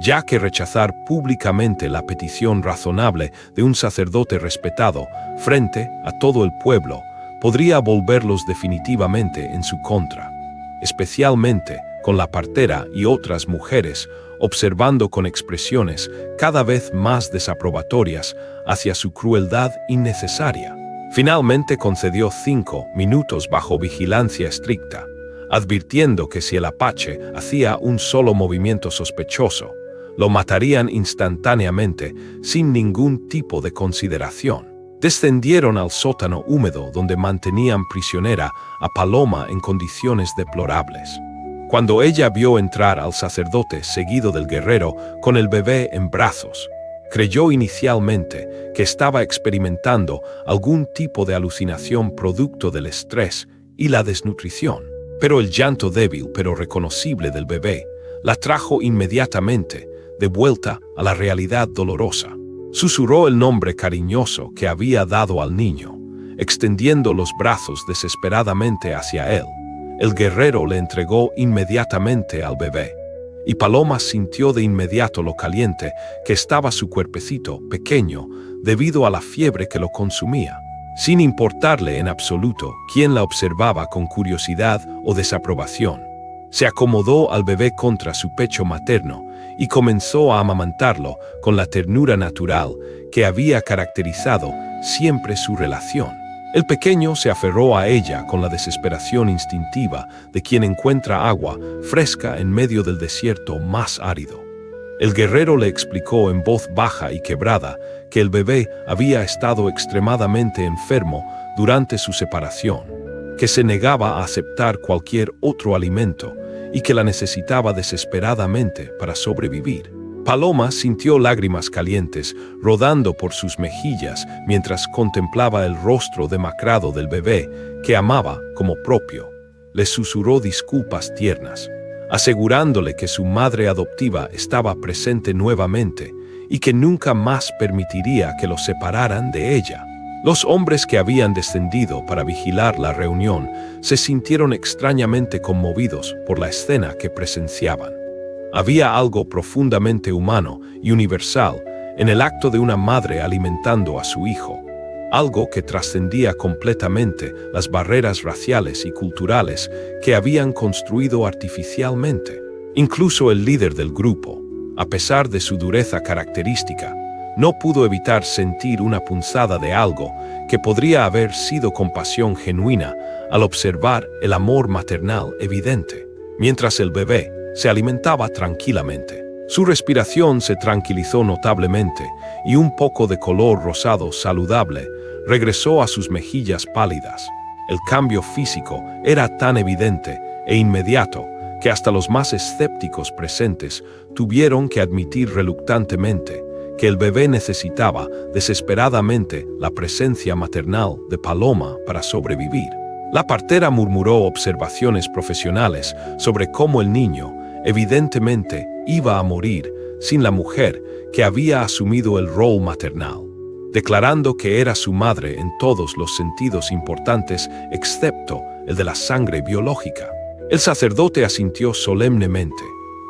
ya que rechazar públicamente la petición razonable de un sacerdote respetado frente a todo el pueblo podría volverlos definitivamente en su contra, especialmente con la partera y otras mujeres observando con expresiones cada vez más desaprobatorias hacia su crueldad innecesaria. Finalmente concedió 5 minutos bajo vigilancia estricta, advirtiendo que si el apache hacía un solo movimiento sospechoso, lo matarían instantáneamente sin ningún tipo de consideración. Descendieron al sótano húmedo donde mantenían prisionera a Paloma en condiciones deplorables. Cuando ella vio entrar al sacerdote seguido del guerrero con el bebé en brazos, creyó inicialmente que estaba experimentando algún tipo de alucinación producto del estrés y la desnutrición. Pero el llanto débil pero reconocible del bebé la trajo inmediatamente de vuelta a la realidad dolorosa. Susurró el nombre cariñoso que había dado al niño, extendiendo los brazos desesperadamente hacia él. El guerrero le entregó inmediatamente al bebé, y Paloma sintió de inmediato lo caliente que estaba su cuerpecito pequeño debido a la fiebre que lo consumía. Sin importarle en absoluto quién la observaba con curiosidad o desaprobación, se acomodó al bebé contra su pecho materno y comenzó a amamantarlo con la ternura natural que había caracterizado siempre su relación. El pequeño se aferró a ella con la desesperación instintiva de quien encuentra agua fresca en medio del desierto más árido. El guerrero le explicó en voz baja y quebrada que el bebé había estado extremadamente enfermo durante su separación, que se negaba a aceptar cualquier otro alimento y que la necesitaba desesperadamente para sobrevivir. Paloma sintió lágrimas calientes rodando por sus mejillas mientras contemplaba el rostro demacrado del bebé que amaba como propio. Le susurró disculpas tiernas, asegurándole que su madre adoptiva estaba presente nuevamente y que nunca más permitiría que los separaran de ella. Los hombres que habían descendido para vigilar la reunión se sintieron extrañamente conmovidos por la escena que presenciaban. Había algo profundamente humano y universal en el acto de una madre alimentando a su hijo, algo que trascendía completamente las barreras raciales y culturales que habían construido artificialmente. Incluso el líder del grupo, a pesar de su dureza característica, no pudo evitar sentir una punzada de algo que podría haber sido compasión genuina al observar el amor maternal evidente, mientras el bebé se alimentaba tranquilamente. Su respiración se tranquilizó notablemente y un poco de color rosado saludable regresó a sus mejillas pálidas. El cambio físico era tan evidente e inmediato que hasta los más escépticos presentes tuvieron que admitir reluctantemente que el bebé necesitaba desesperadamente la presencia maternal de Paloma para sobrevivir. La partera murmuró observaciones profesionales sobre cómo el niño, evidentemente, iba a morir sin la mujer que había asumido el rol maternal, declarando que era su madre en todos los sentidos importantes excepto el de la sangre biológica. El sacerdote asintió solemnemente,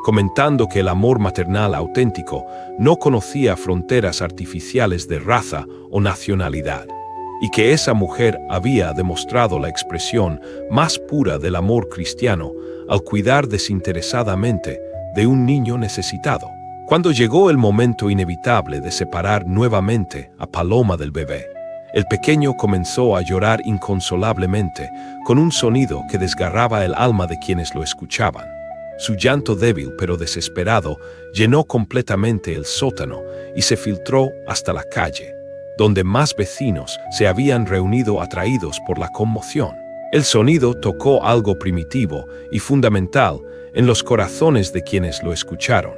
comentando que el amor maternal auténtico no conocía fronteras artificiales de raza o nacionalidad, y que esa mujer había demostrado la expresión más pura del amor cristiano al cuidar desinteresadamente de un niño necesitado. Cuando llegó el momento inevitable de separar nuevamente a Paloma del bebé, El pequeño comenzó a llorar inconsolablemente, con un sonido que desgarraba el alma de quienes lo escuchaban. Su llanto débil pero desesperado llenó completamente el sótano y se filtró hasta la calle, donde más vecinos se habían reunido atraídos por la conmoción. El sonido tocó algo primitivo y fundamental en los corazones de quienes lo escucharon,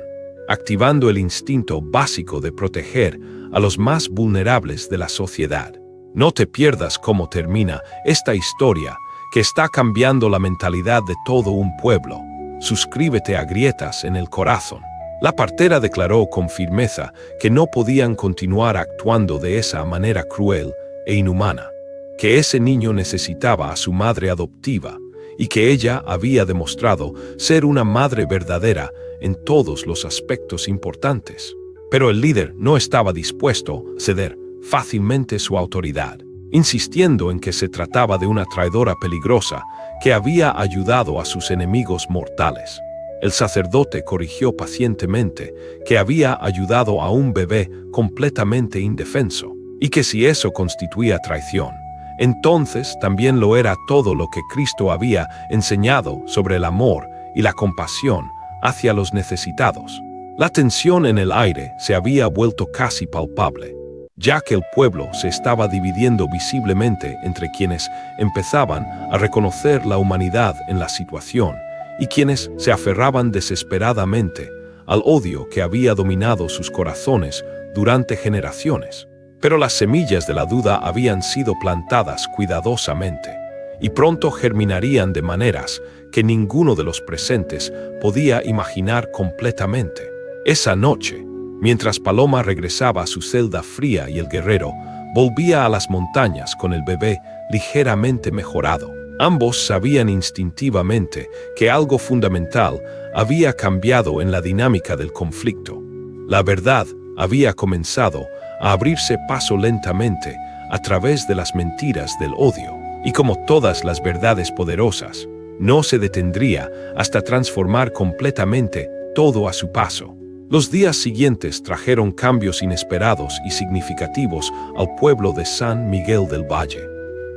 activando el instinto básico de proteger a los más vulnerables de la sociedad. No te pierdas cómo termina esta historia que está cambiando la mentalidad de todo un pueblo. Suscríbete a Grietas en el Corazón. La partera declaró con firmeza que no podían continuar actuando de esa manera cruel e inhumana, que ese niño necesitaba a su madre adoptiva y que ella había demostrado ser una madre verdadera en todos los aspectos importantes. Pero el líder no estaba dispuesto a ceder fácilmente su autoridad, insistiendo en que se trataba de una traidora peligrosa que había ayudado a sus enemigos mortales. El sacerdote corrigió pacientemente que había ayudado a un bebé completamente indefenso, y que si eso constituía traición, entonces también lo era todo lo que Cristo había enseñado sobre el amor y la compasión hacia los necesitados. La tensión en el aire se había vuelto casi palpable, ya que el pueblo se estaba dividiendo visiblemente entre quienes empezaban a reconocer la humanidad en la situación y quienes se aferraban desesperadamente al odio que había dominado sus corazones durante generaciones. Pero las semillas de la duda habían sido plantadas cuidadosamente y pronto germinarían de maneras que ninguno de los presentes podía imaginar completamente. Esa noche, mientras Paloma regresaba a su celda fría y el guerrero volvía a las montañas con el bebé ligeramente mejorado, ambos sabían instintivamente que algo fundamental había cambiado en la dinámica del conflicto. La verdad había comenzado a abrirse paso lentamente a través de las mentiras del odio, y como todas las verdades poderosas, no se detendría hasta transformar completamente todo a su paso. Los días siguientes trajeron cambios inesperados y significativos al pueblo de San Miguel del Valle.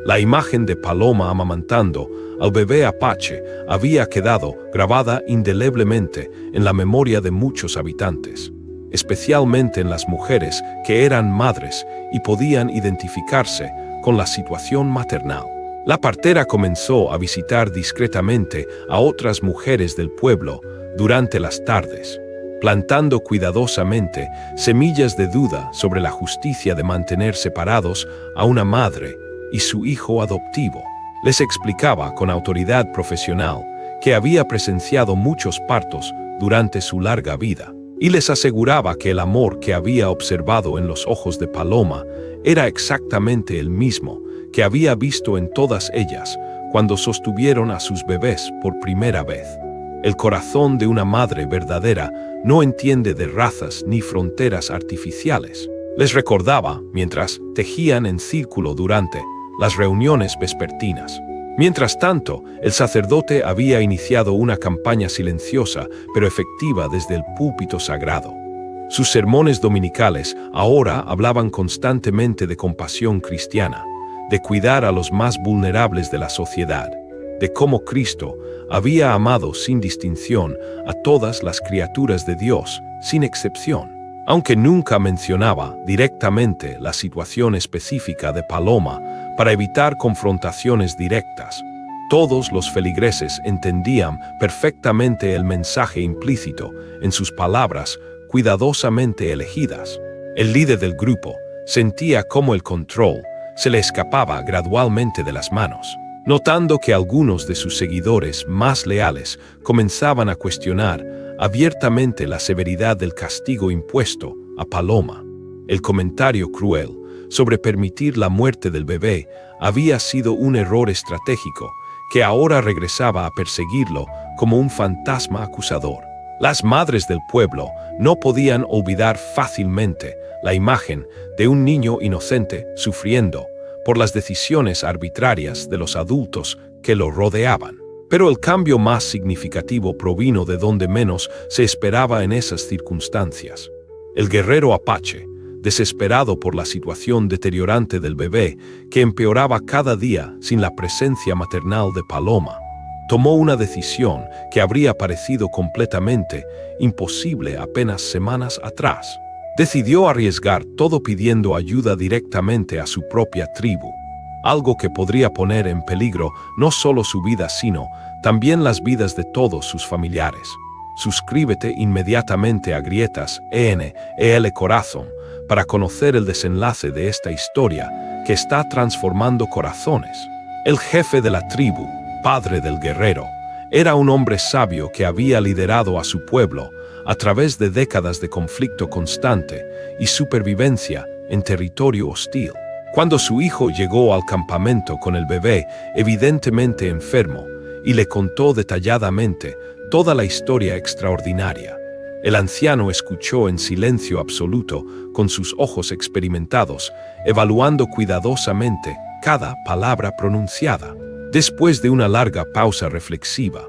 La imagen de Paloma amamantando al bebé Apache había quedado grabada indeleblemente en la memoria de muchos habitantes, especialmente en las mujeres que eran madres y podían identificarse con la situación maternal. La partera comenzó a visitar discretamente a otras mujeres del pueblo durante las tardes, plantando cuidadosamente semillas de duda sobre la justicia de mantener separados a una madre y su hijo adoptivo. Les explicaba con autoridad profesional que había presenciado muchos partos durante su larga vida, y les aseguraba que el amor que había observado en los ojos de Paloma era exactamente el mismo que había visto en todas ellas cuando sostuvieron a sus bebés por primera vez. El corazón de una madre verdadera no entiende de razas ni fronteras artificiales, les recordaba mientras tejían en círculo durante las reuniones vespertinas. Mientras tanto, el sacerdote había iniciado una campaña silenciosa pero efectiva desde el púlpito sagrado. Sus sermones dominicales ahora hablaban constantemente de compasión cristiana, de cuidar a los más vulnerables de la sociedad, de cómo Cristo había amado sin distinción a todas las criaturas de Dios, sin excepción. Aunque nunca mencionaba directamente la situación específica de Paloma para evitar confrontaciones directas, todos los feligreses entendían perfectamente el mensaje implícito en sus palabras cuidadosamente elegidas. El líder del grupo sentía cómo el control se le escapaba gradualmente de las manos, notando que algunos de sus seguidores más leales comenzaban a cuestionar abiertamente la severidad del castigo impuesto a Paloma. El comentario cruel sobre permitir la muerte del bebé había sido un error estratégico que ahora regresaba a perseguirlo como un fantasma acusador. Las madres del pueblo no podían olvidar fácilmente la imagen de un niño inocente sufriendo por las decisiones arbitrarias de los adultos que lo rodeaban. Pero el cambio más significativo provino de donde menos se esperaba en esas circunstancias. El guerrero Apache, desesperado por la situación deteriorante del bebé, que empeoraba cada día sin la presencia maternal de Paloma, tomó una decisión que habría parecido completamente imposible apenas semanas atrás. Decidió arriesgar todo pidiendo ayuda directamente a su propia tribu, algo que podría poner en peligro no solo su vida sino también las vidas de todos sus familiares. Suscríbete inmediatamente a Grietas ENEL Corazón para conocer el desenlace de esta historia que está transformando corazones. El jefe de la tribu, padre del guerrero, era un hombre sabio que había liderado a su pueblo a través de décadas de conflicto constante y supervivencia en territorio hostil. Cuando su hijo llegó al campamento con el bebé evidentemente enfermo y le contó detalladamente toda la historia extraordinaria, el anciano escuchó en silencio absoluto con sus ojos experimentados, evaluando cuidadosamente cada palabra pronunciada. Después de una larga pausa reflexiva,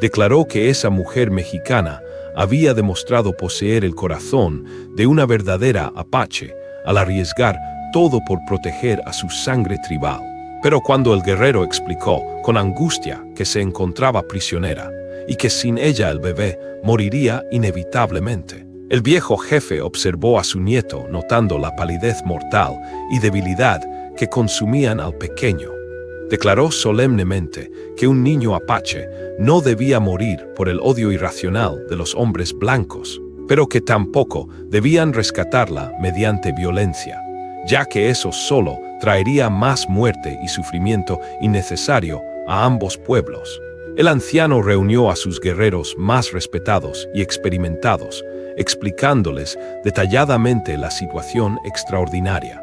declaró que esa mujer mexicana había demostrado poseer el corazón de una verdadera apache al arriesgar todo por proteger a su sangre tribal. Pero cuando el guerrero explicó con angustia que se encontraba prisionera y que sin ella el bebé moriría inevitablemente, el viejo jefe observó a su nieto notando la palidez mortal y debilidad que consumían al pequeño. Declaró solemnemente que un niño apache no debía morir por el odio irracional de los hombres blancos, pero que tampoco debían rescatarla mediante violencia, ya que eso solo traería más muerte y sufrimiento innecesario a ambos pueblos. El anciano reunió a sus guerreros más respetados y experimentados, explicándoles detalladamente la situación extraordinaria.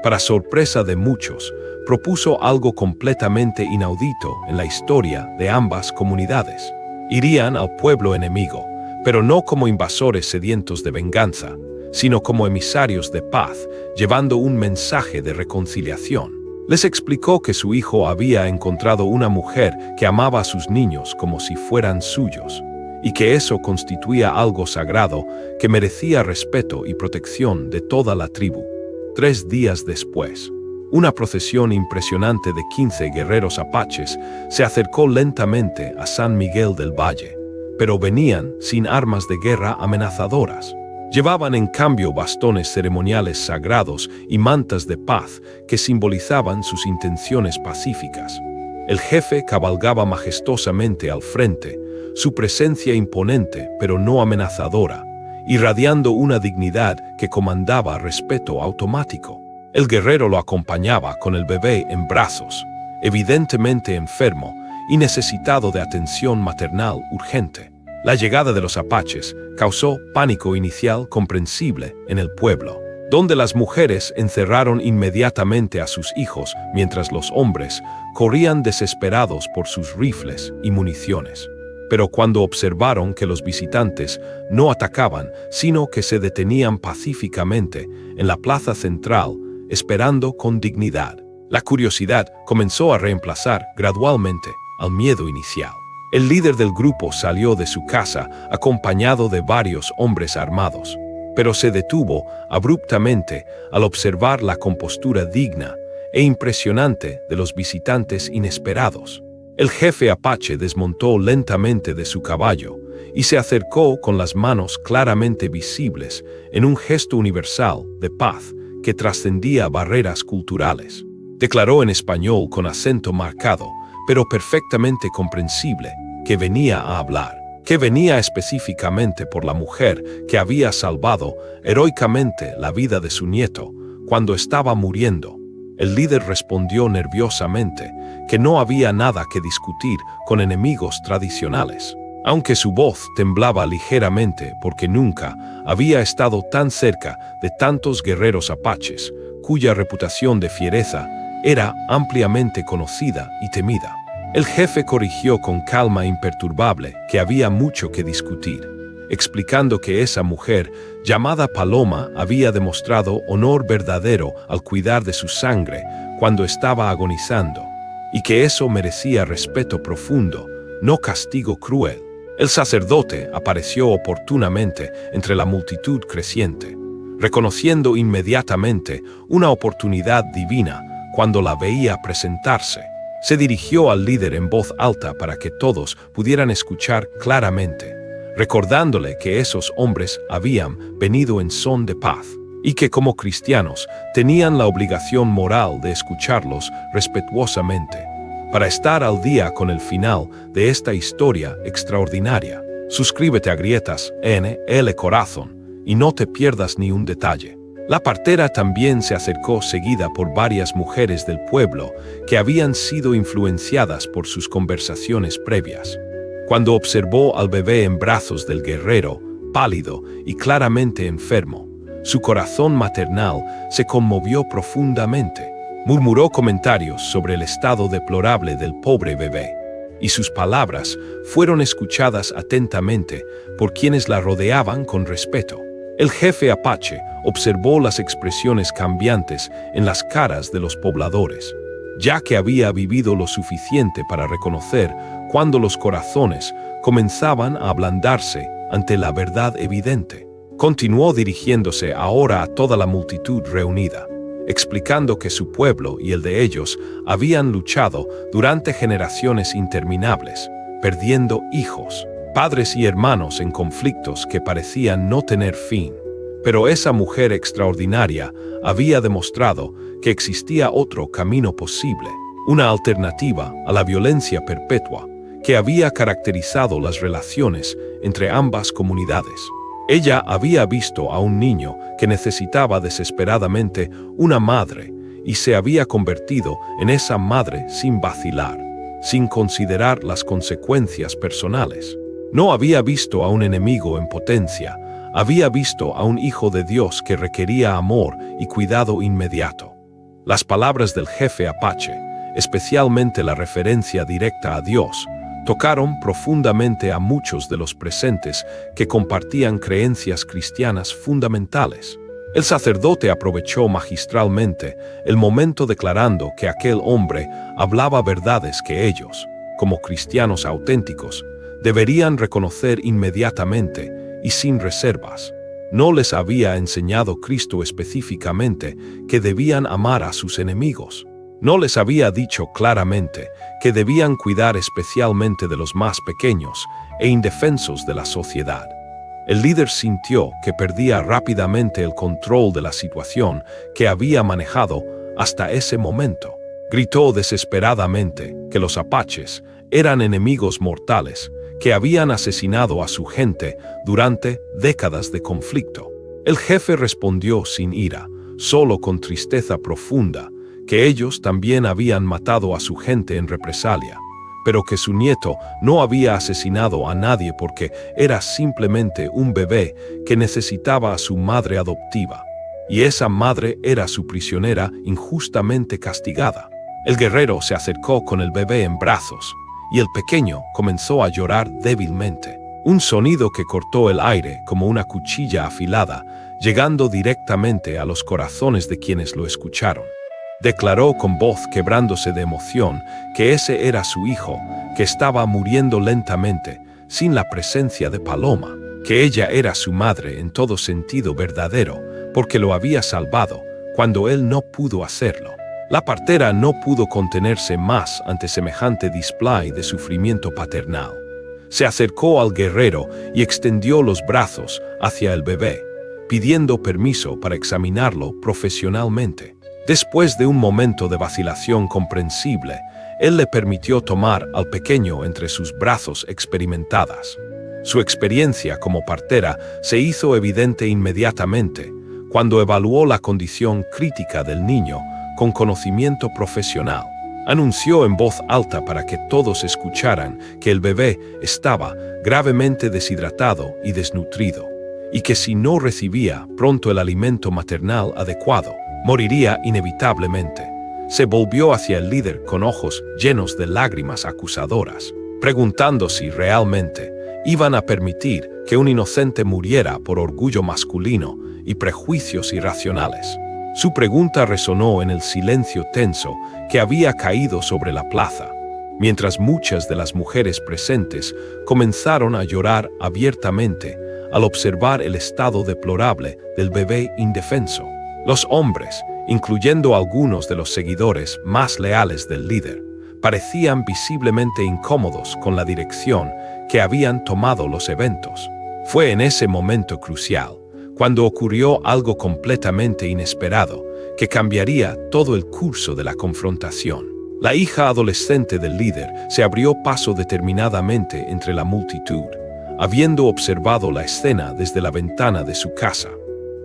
Para sorpresa de muchos, propuso algo completamente inaudito en la historia de ambas comunidades. Irían al pueblo enemigo, pero no como invasores sedientos de venganza, sino como emisarios de paz, llevando un mensaje de reconciliación. Les explicó que su hijo había encontrado una mujer que amaba a sus niños como si fueran suyos, y que eso constituía algo sagrado que merecía respeto y protección de toda la tribu. 3 días después, una procesión impresionante de 15 guerreros apaches se acercó lentamente a San Miguel del Valle, pero venían sin armas de guerra amenazadoras. Llevaban en cambio bastones ceremoniales sagrados y mantas de paz que simbolizaban sus intenciones pacíficas. El jefe cabalgaba majestuosamente al frente, su presencia imponente pero no amenazadora, irradiando una dignidad que comandaba respeto automático. El guerrero lo acompañaba con el bebé en brazos, evidentemente enfermo y necesitado de atención maternal urgente. La llegada de los apaches causó pánico inicial comprensible en el pueblo, donde las mujeres encerraron inmediatamente a sus hijos mientras los hombres corrían desesperados por sus rifles y municiones. Pero cuando observaron que los visitantes no atacaban, sino que se detenían pacíficamente en la plaza central, esperando con dignidad, la curiosidad comenzó a reemplazar gradualmente al miedo inicial. El líder del grupo salió de su casa acompañado de varios hombres armados, pero se detuvo abruptamente al observar la compostura digna e impresionante de los visitantes inesperados. El jefe apache desmontó lentamente de su caballo y se acercó con las manos claramente visibles en un gesto universal de paz que trascendía barreras culturales. Declaró en español con acento marcado, pero perfectamente comprensible, que venía a hablar, que venía específicamente por la mujer que había salvado heroicamente la vida de su nieto cuando estaba muriendo. El líder respondió nerviosamente que no había nada que discutir con enemigos tradicionales, aunque su voz temblaba ligeramente porque nunca había estado tan cerca de tantos guerreros apaches, cuya reputación de fiereza era ampliamente conocida y temida. El jefe corrigió con calma imperturbable que había mucho que discutir, explicando que esa mujer, llamada Paloma, había demostrado honor verdadero al cuidar de su sangre cuando estaba agonizando, y que eso merecía respeto profundo, no castigo cruel. El sacerdote apareció oportunamente entre la multitud creciente, reconociendo inmediatamente una oportunidad divina cuando la veía presentarse. Se dirigió al líder en voz alta para que todos pudieran escuchar claramente, recordándole que esos hombres habían venido en son de paz y que como cristianos tenían la obligación moral de escucharlos respetuosamente. Para estar al día con el final de esta historia extraordinaria, suscríbete a Grietas NL Corazón y no te pierdas ni un detalle. La partera también se acercó seguida por varias mujeres del pueblo que habían sido influenciadas por sus conversaciones previas. Cuando observó al bebé en brazos del guerrero, pálido y claramente enfermo, su corazón maternal se conmovió profundamente. Murmuró comentarios sobre el estado deplorable del pobre bebé, y sus palabras fueron escuchadas atentamente por quienes la rodeaban con respeto. El jefe apache observó las expresiones cambiantes en las caras de los pobladores, ya que había vivido lo suficiente para reconocer cuando los corazones comenzaban a ablandarse ante la verdad evidente. Continuó dirigiéndose ahora a toda la multitud reunida, explicando que su pueblo y el de ellos habían luchado durante generaciones interminables, perdiendo hijos, padres y hermanos en conflictos que parecían no tener fin. Pero esa mujer extraordinaria había demostrado que existía otro camino posible, una alternativa a la violencia perpetua que había caracterizado las relaciones entre ambas comunidades. Ella había visto a un niño que necesitaba desesperadamente una madre y se había convertido en esa madre sin vacilar, sin considerar las consecuencias personales. No había visto a un enemigo en potencia, había visto a un hijo de Dios que requería amor y cuidado inmediato. Las palabras del jefe apache, especialmente la referencia directa a Dios, tocaron profundamente a muchos de los presentes que compartían creencias cristianas fundamentales. El sacerdote aprovechó magistralmente el momento declarando que aquel hombre hablaba verdades que ellos, como cristianos auténticos, deberían reconocer inmediatamente y sin reservas. No les había enseñado Cristo específicamente que debían amar a sus enemigos. No les había dicho claramente que debían cuidar especialmente de los más pequeños e indefensos de la sociedad. El líder sintió que perdía rápidamente el control de la situación que había manejado hasta ese momento. Gritó desesperadamente que los apaches eran enemigos mortales que habían asesinado a su gente durante décadas de conflicto. El jefe respondió sin ira, solo con tristeza profunda, que ellos también habían matado a su gente en represalia, pero que su nieto no había asesinado a nadie porque era simplemente un bebé que necesitaba a su madre adoptiva, y esa madre era su prisionera injustamente castigada. El guerrero se acercó con el bebé en brazos, y el pequeño comenzó a llorar débilmente. Un sonido que cortó el aire como una cuchilla afilada, llegando directamente a los corazones de quienes lo escucharon. Declaró con voz quebrándose de emoción que ese era su hijo, que estaba muriendo lentamente, sin la presencia de Paloma, que ella era su madre en todo sentido verdadero, porque lo había salvado cuando él no pudo hacerlo. La partera no pudo contenerse más ante semejante display de sufrimiento paternal. Se acercó al guerrero y extendió los brazos hacia el bebé, pidiendo permiso para examinarlo profesionalmente. Después de un momento de vacilación comprensible, él le permitió tomar al pequeño entre sus brazos experimentadas. Su experiencia como partera se hizo evidente inmediatamente cuando evaluó la condición crítica del niño con conocimiento profesional. Anunció en voz alta para que todos escucharan que el bebé estaba gravemente deshidratado y desnutrido, y que si no recibía pronto el alimento maternal adecuado, moriría inevitablemente. Se volvió hacia el líder con ojos llenos de lágrimas acusadoras, preguntando si realmente iban a permitir que un inocente muriera por orgullo masculino y prejuicios irracionales. Su pregunta resonó en el silencio tenso que había caído sobre la plaza, mientras muchas de las mujeres presentes comenzaron a llorar abiertamente al observar el estado deplorable del bebé indefenso. Los hombres, incluyendo algunos de los seguidores más leales del líder, parecían visiblemente incómodos con la dirección que habían tomado los eventos. Fue en ese momento crucial, cuando ocurrió algo completamente inesperado, que cambiaría todo el curso de la confrontación. La hija adolescente del líder se abrió paso determinadamente entre la multitud, habiendo observado la escena desde la ventana de su casa.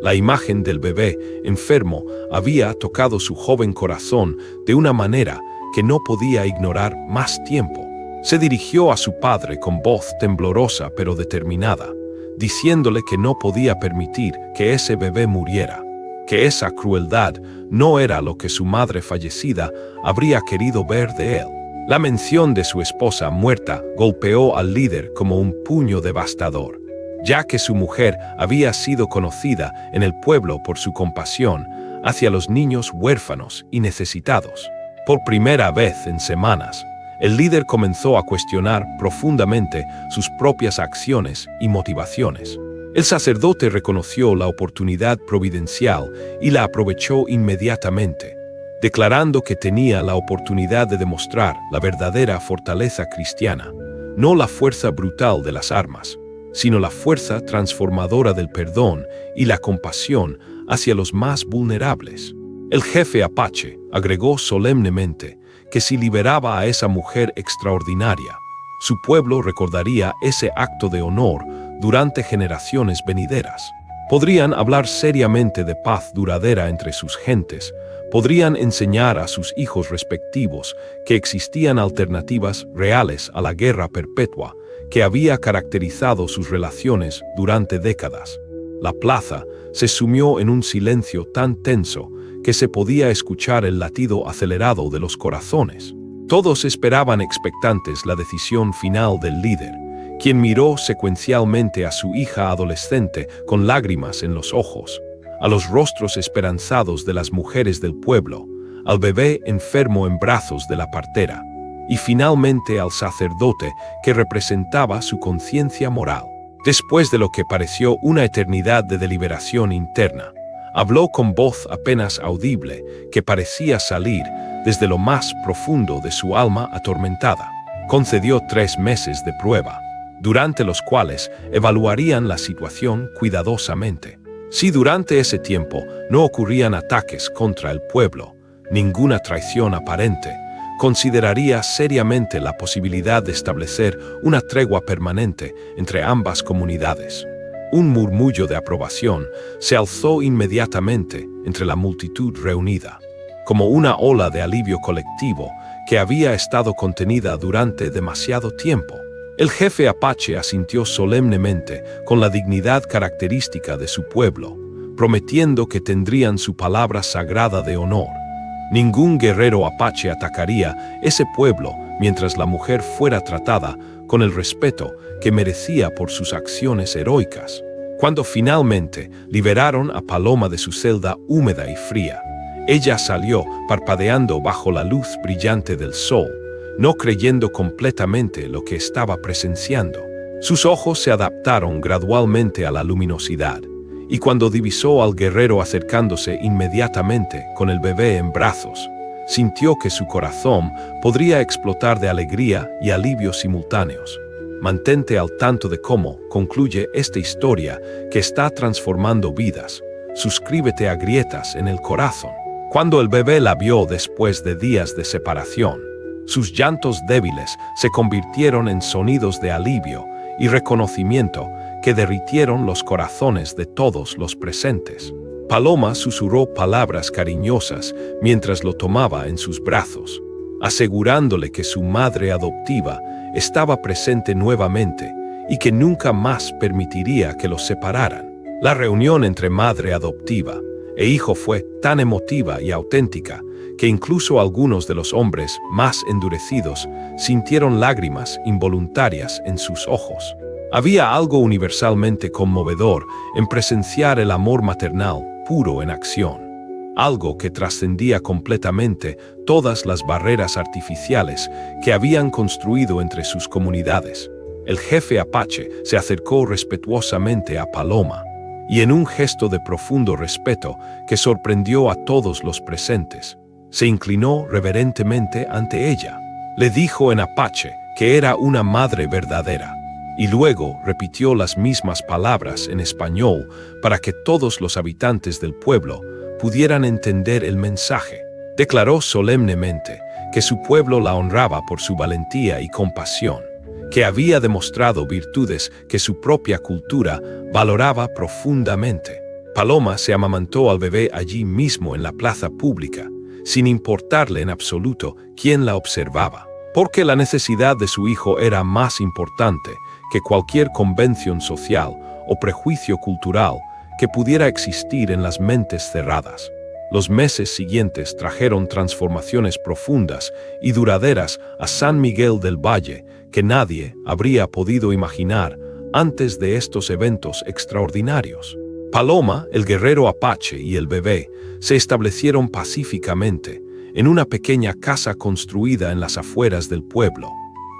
La imagen del bebé enfermo había tocado su joven corazón de una manera que no podía ignorar más tiempo. Se dirigió a su padre con voz temblorosa pero determinada, diciéndole que no podía permitir que ese bebé muriera, que esa crueldad no era lo que su madre fallecida habría querido ver de él. La mención de su esposa muerta golpeó al líder como un puño devastador, ya que su mujer había sido conocida en el pueblo por su compasión hacia los niños huérfanos y necesitados. Por primera vez en semanas, el líder comenzó a cuestionar profundamente sus propias acciones y motivaciones. El sacerdote reconoció la oportunidad providencial y la aprovechó inmediatamente, declarando que tenía la oportunidad de demostrar la verdadera fortaleza cristiana, no la fuerza brutal de las armas, sino la fuerza transformadora del perdón y la compasión hacia los más vulnerables. El jefe apache agregó solemnemente que si liberaba a esa mujer extraordinaria, su pueblo recordaría ese acto de honor durante generaciones venideras. Podrían hablar seriamente de paz duradera entre sus gentes, podrían enseñar a sus hijos respectivos que existían alternativas reales a la guerra perpetua que había caracterizado sus relaciones durante décadas. La plaza se sumió en un silencio tan tenso que se podía escuchar el latido acelerado de los corazones. Todos esperaban expectantes la decisión final del líder, quien miró secuencialmente a su hija adolescente con lágrimas en los ojos, a los rostros esperanzados de las mujeres del pueblo, al bebé enfermo en brazos de la partera, y finalmente al sacerdote que representaba su conciencia moral. Después de lo que pareció una eternidad de deliberación interna, habló con voz apenas audible que parecía salir desde lo más profundo de su alma atormentada. Concedió 3 meses de prueba, durante los cuales evaluarían la situación cuidadosamente. Si durante ese tiempo no ocurrían ataques contra el pueblo, ninguna traición aparente, consideraría seriamente la posibilidad de establecer una tregua permanente entre ambas comunidades. Un murmullo de aprobación se alzó inmediatamente entre la multitud reunida, como una ola de alivio colectivo que había estado contenida durante demasiado tiempo. El jefe apache asintió solemnemente con la dignidad característica de su pueblo, prometiendo que tendrían su palabra sagrada de honor. Ningún guerrero apache atacaría ese pueblo mientras la mujer fuera tratada con el respeto que merecía por sus acciones heroicas. Cuando finalmente liberaron a Paloma de su celda húmeda y fría, ella salió parpadeando bajo la luz brillante del sol, no creyendo completamente lo que estaba presenciando. Sus ojos se adaptaron gradualmente a la luminosidad, y cuando divisó al guerrero acercándose inmediatamente con el bebé en brazos, sintió que su corazón podría explotar de alegría y alivio simultáneos. Mantente al tanto de cómo concluye esta historia que está transformando vidas. Suscríbete a Grietas en el Corazón. Cuando el bebé la vio después de días de separación, sus llantos débiles se convirtieron en sonidos de alivio y reconocimiento que derritieron los corazones de todos los presentes. Paloma susurró palabras cariñosas mientras lo tomaba en sus brazos, asegurándole que su madre adoptiva estaba presente nuevamente y que nunca más permitiría que los separaran. La reunión entre madre adoptiva e hijo fue tan emotiva y auténtica que incluso algunos de los hombres más endurecidos sintieron lágrimas involuntarias en sus ojos. Había algo universalmente conmovedor en presenciar el amor maternal puro en acción, algo que trascendía completamente todas las barreras artificiales que habían construido entre sus comunidades. El jefe apache se acercó respetuosamente a Paloma y en un gesto de profundo respeto que sorprendió a todos los presentes, se inclinó reverentemente ante ella. Le dijo en apache que era una madre verdadera y luego repitió las mismas palabras en español para que todos los habitantes del pueblo pudieran entender el mensaje. Declaró solemnemente que su pueblo la honraba por su valentía y compasión, que había demostrado virtudes que su propia cultura valoraba profundamente. Paloma se amamantó al bebé allí mismo en la plaza pública, sin importarle en absoluto quién la observaba, porque la necesidad de su hijo era más importante que cualquier convención social o prejuicio cultural que pudiera existir en las mentes cerradas. Los meses siguientes trajeron transformaciones profundas y duraderas a San Miguel del Valle que nadie habría podido imaginar antes de estos eventos extraordinarios. Paloma, el guerrero apache y el bebé se establecieron pacíficamente en una pequeña casa construida en las afueras del pueblo,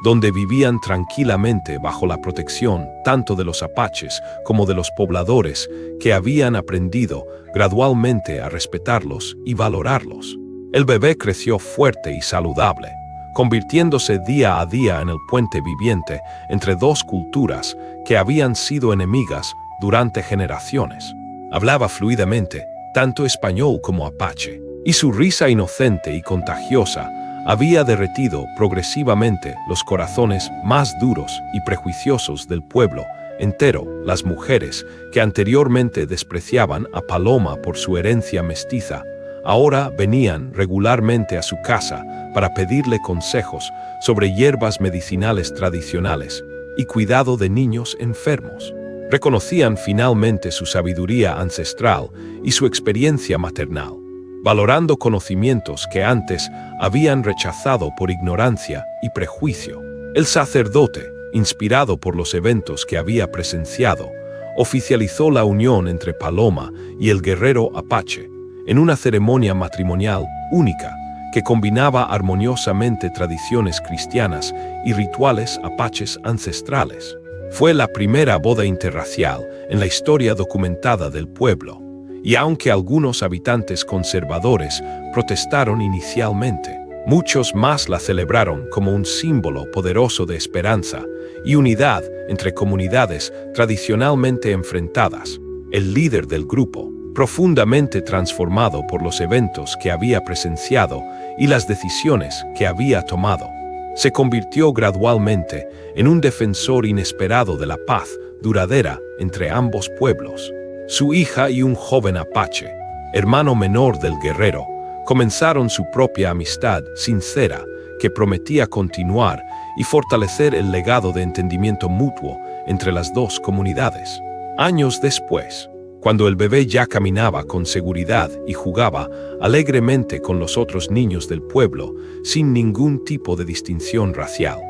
donde vivían tranquilamente bajo la protección tanto de los apaches como de los pobladores que habían aprendido gradualmente a respetarlos y valorarlos. El bebé creció fuerte y saludable, convirtiéndose día a día en el puente viviente entre dos culturas que habían sido enemigas durante generaciones. Hablaba fluidamente, tanto español como apache, y su risa inocente y contagiosa había derretido progresivamente los corazones más duros y prejuiciosos del pueblo entero. Las mujeres que anteriormente despreciaban a Paloma por su herencia mestiza, ahora venían regularmente a su casa para pedirle consejos sobre hierbas medicinales tradicionales y cuidado de niños enfermos. Reconocían finalmente su sabiduría ancestral y su experiencia maternal, valorando conocimientos que antes habían rechazado por ignorancia y prejuicio. El sacerdote, inspirado por los eventos que había presenciado, oficializó la unión entre Paloma y el guerrero apache en una ceremonia matrimonial única que combinaba armoniosamente tradiciones cristianas y rituales apaches ancestrales. Fue la primera boda interracial en la historia documentada del pueblo, y aunque algunos habitantes conservadores protestaron inicialmente, muchos más la celebraron como un símbolo poderoso de esperanza y unidad entre comunidades tradicionalmente enfrentadas. El líder del grupo, profundamente transformado por los eventos que había presenciado y las decisiones que había tomado, se convirtió gradualmente en un defensor inesperado de la paz duradera entre ambos pueblos. Su hija y un joven apache, hermano menor del guerrero, comenzaron su propia amistad sincera que prometía continuar y fortalecer el legado de entendimiento mutuo entre las dos comunidades. Años después, cuando el bebé ya caminaba con seguridad y jugaba alegremente con los otros niños del pueblo sin ningún tipo de distinción racial,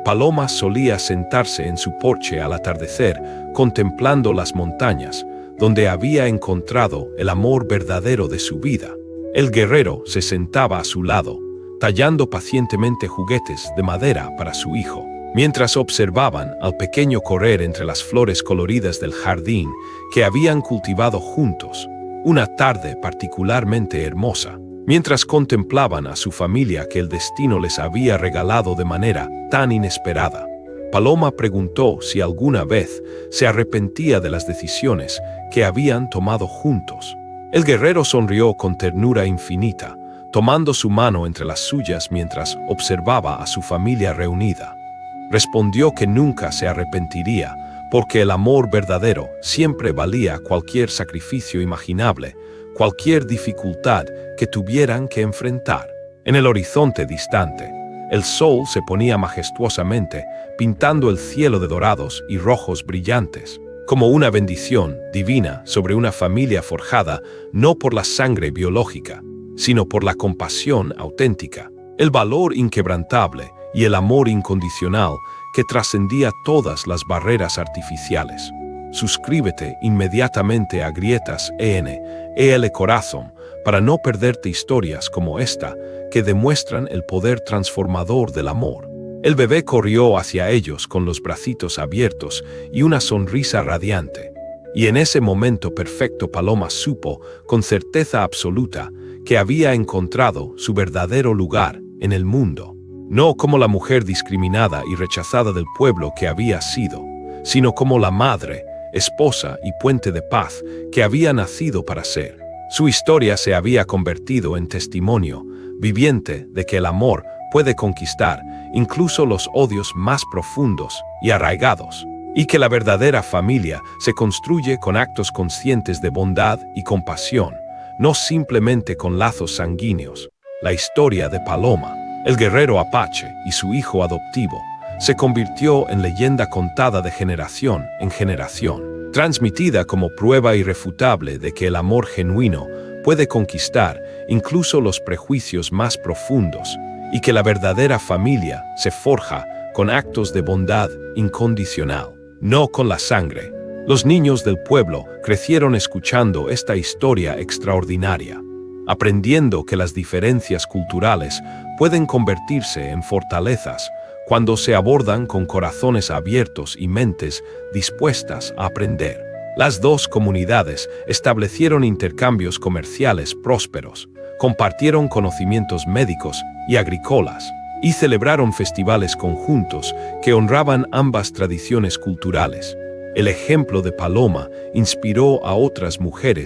Paloma solía sentarse en su porche al atardecer contemplando las montañas, donde había encontrado el amor verdadero de su vida. El guerrero se sentaba a su lado, tallando pacientemente juguetes de madera para su hijo, mientras observaban al pequeño correr entre las flores coloridas del jardín que habían cultivado juntos. Una tarde particularmente hermosa, mientras contemplaban a su familia que el destino les había regalado de manera tan inesperada, Paloma preguntó si alguna vez se arrepentía de las decisiones que habían tomado juntos. El guerrero sonrió con ternura infinita, tomando su mano entre las suyas mientras observaba a su familia reunida. Respondió que nunca se arrepentiría, porque el amor verdadero siempre valía cualquier sacrificio imaginable, cualquier dificultad que tuvieran que enfrentar. En el horizonte distante, el sol se ponía majestuosamente, pintando el cielo de dorados y rojos brillantes, como una bendición divina sobre una familia forjada no por la sangre biológica, sino por la compasión auténtica, el valor inquebrantable y el amor incondicional que trascendía todas las barreras artificiales. Suscríbete inmediatamente a Grietas EL Corazón para no perderte historias como esta que demuestran el poder transformador del amor. El bebé corrió hacia ellos con los bracitos abiertos y una sonrisa radiante. Y en ese momento perfecto Paloma supo, con certeza absoluta, que había encontrado su verdadero lugar en el mundo. No como la mujer discriminada y rechazada del pueblo que había sido, sino como la madre, esposa y puente de paz que había nacido para ser. Su historia se había convertido en testimonio viviente de que el amor puede conquistar incluso los odios más profundos y arraigados, y que la verdadera familia se construye con actos conscientes de bondad y compasión, no simplemente con lazos sanguíneos. La historia de Paloma, el guerrero apache y su hijo adoptivo, se convirtió en leyenda contada de generación en generación, transmitida como prueba irrefutable de que el amor genuino puede conquistar incluso los prejuicios más profundos y que la verdadera familia se forja con actos de bondad incondicional, no con la sangre. Los niños del pueblo crecieron escuchando esta historia extraordinaria, aprendiendo que las diferencias culturales pueden convertirse en fortalezas cuando se abordan con corazones abiertos y mentes dispuestas a aprender. Las dos comunidades establecieron intercambios comerciales prósperos, compartieron conocimientos médicos y agrícolas, y celebraron festivales conjuntos que honraban ambas tradiciones culturales. El ejemplo de Paloma inspiró a otras mujeres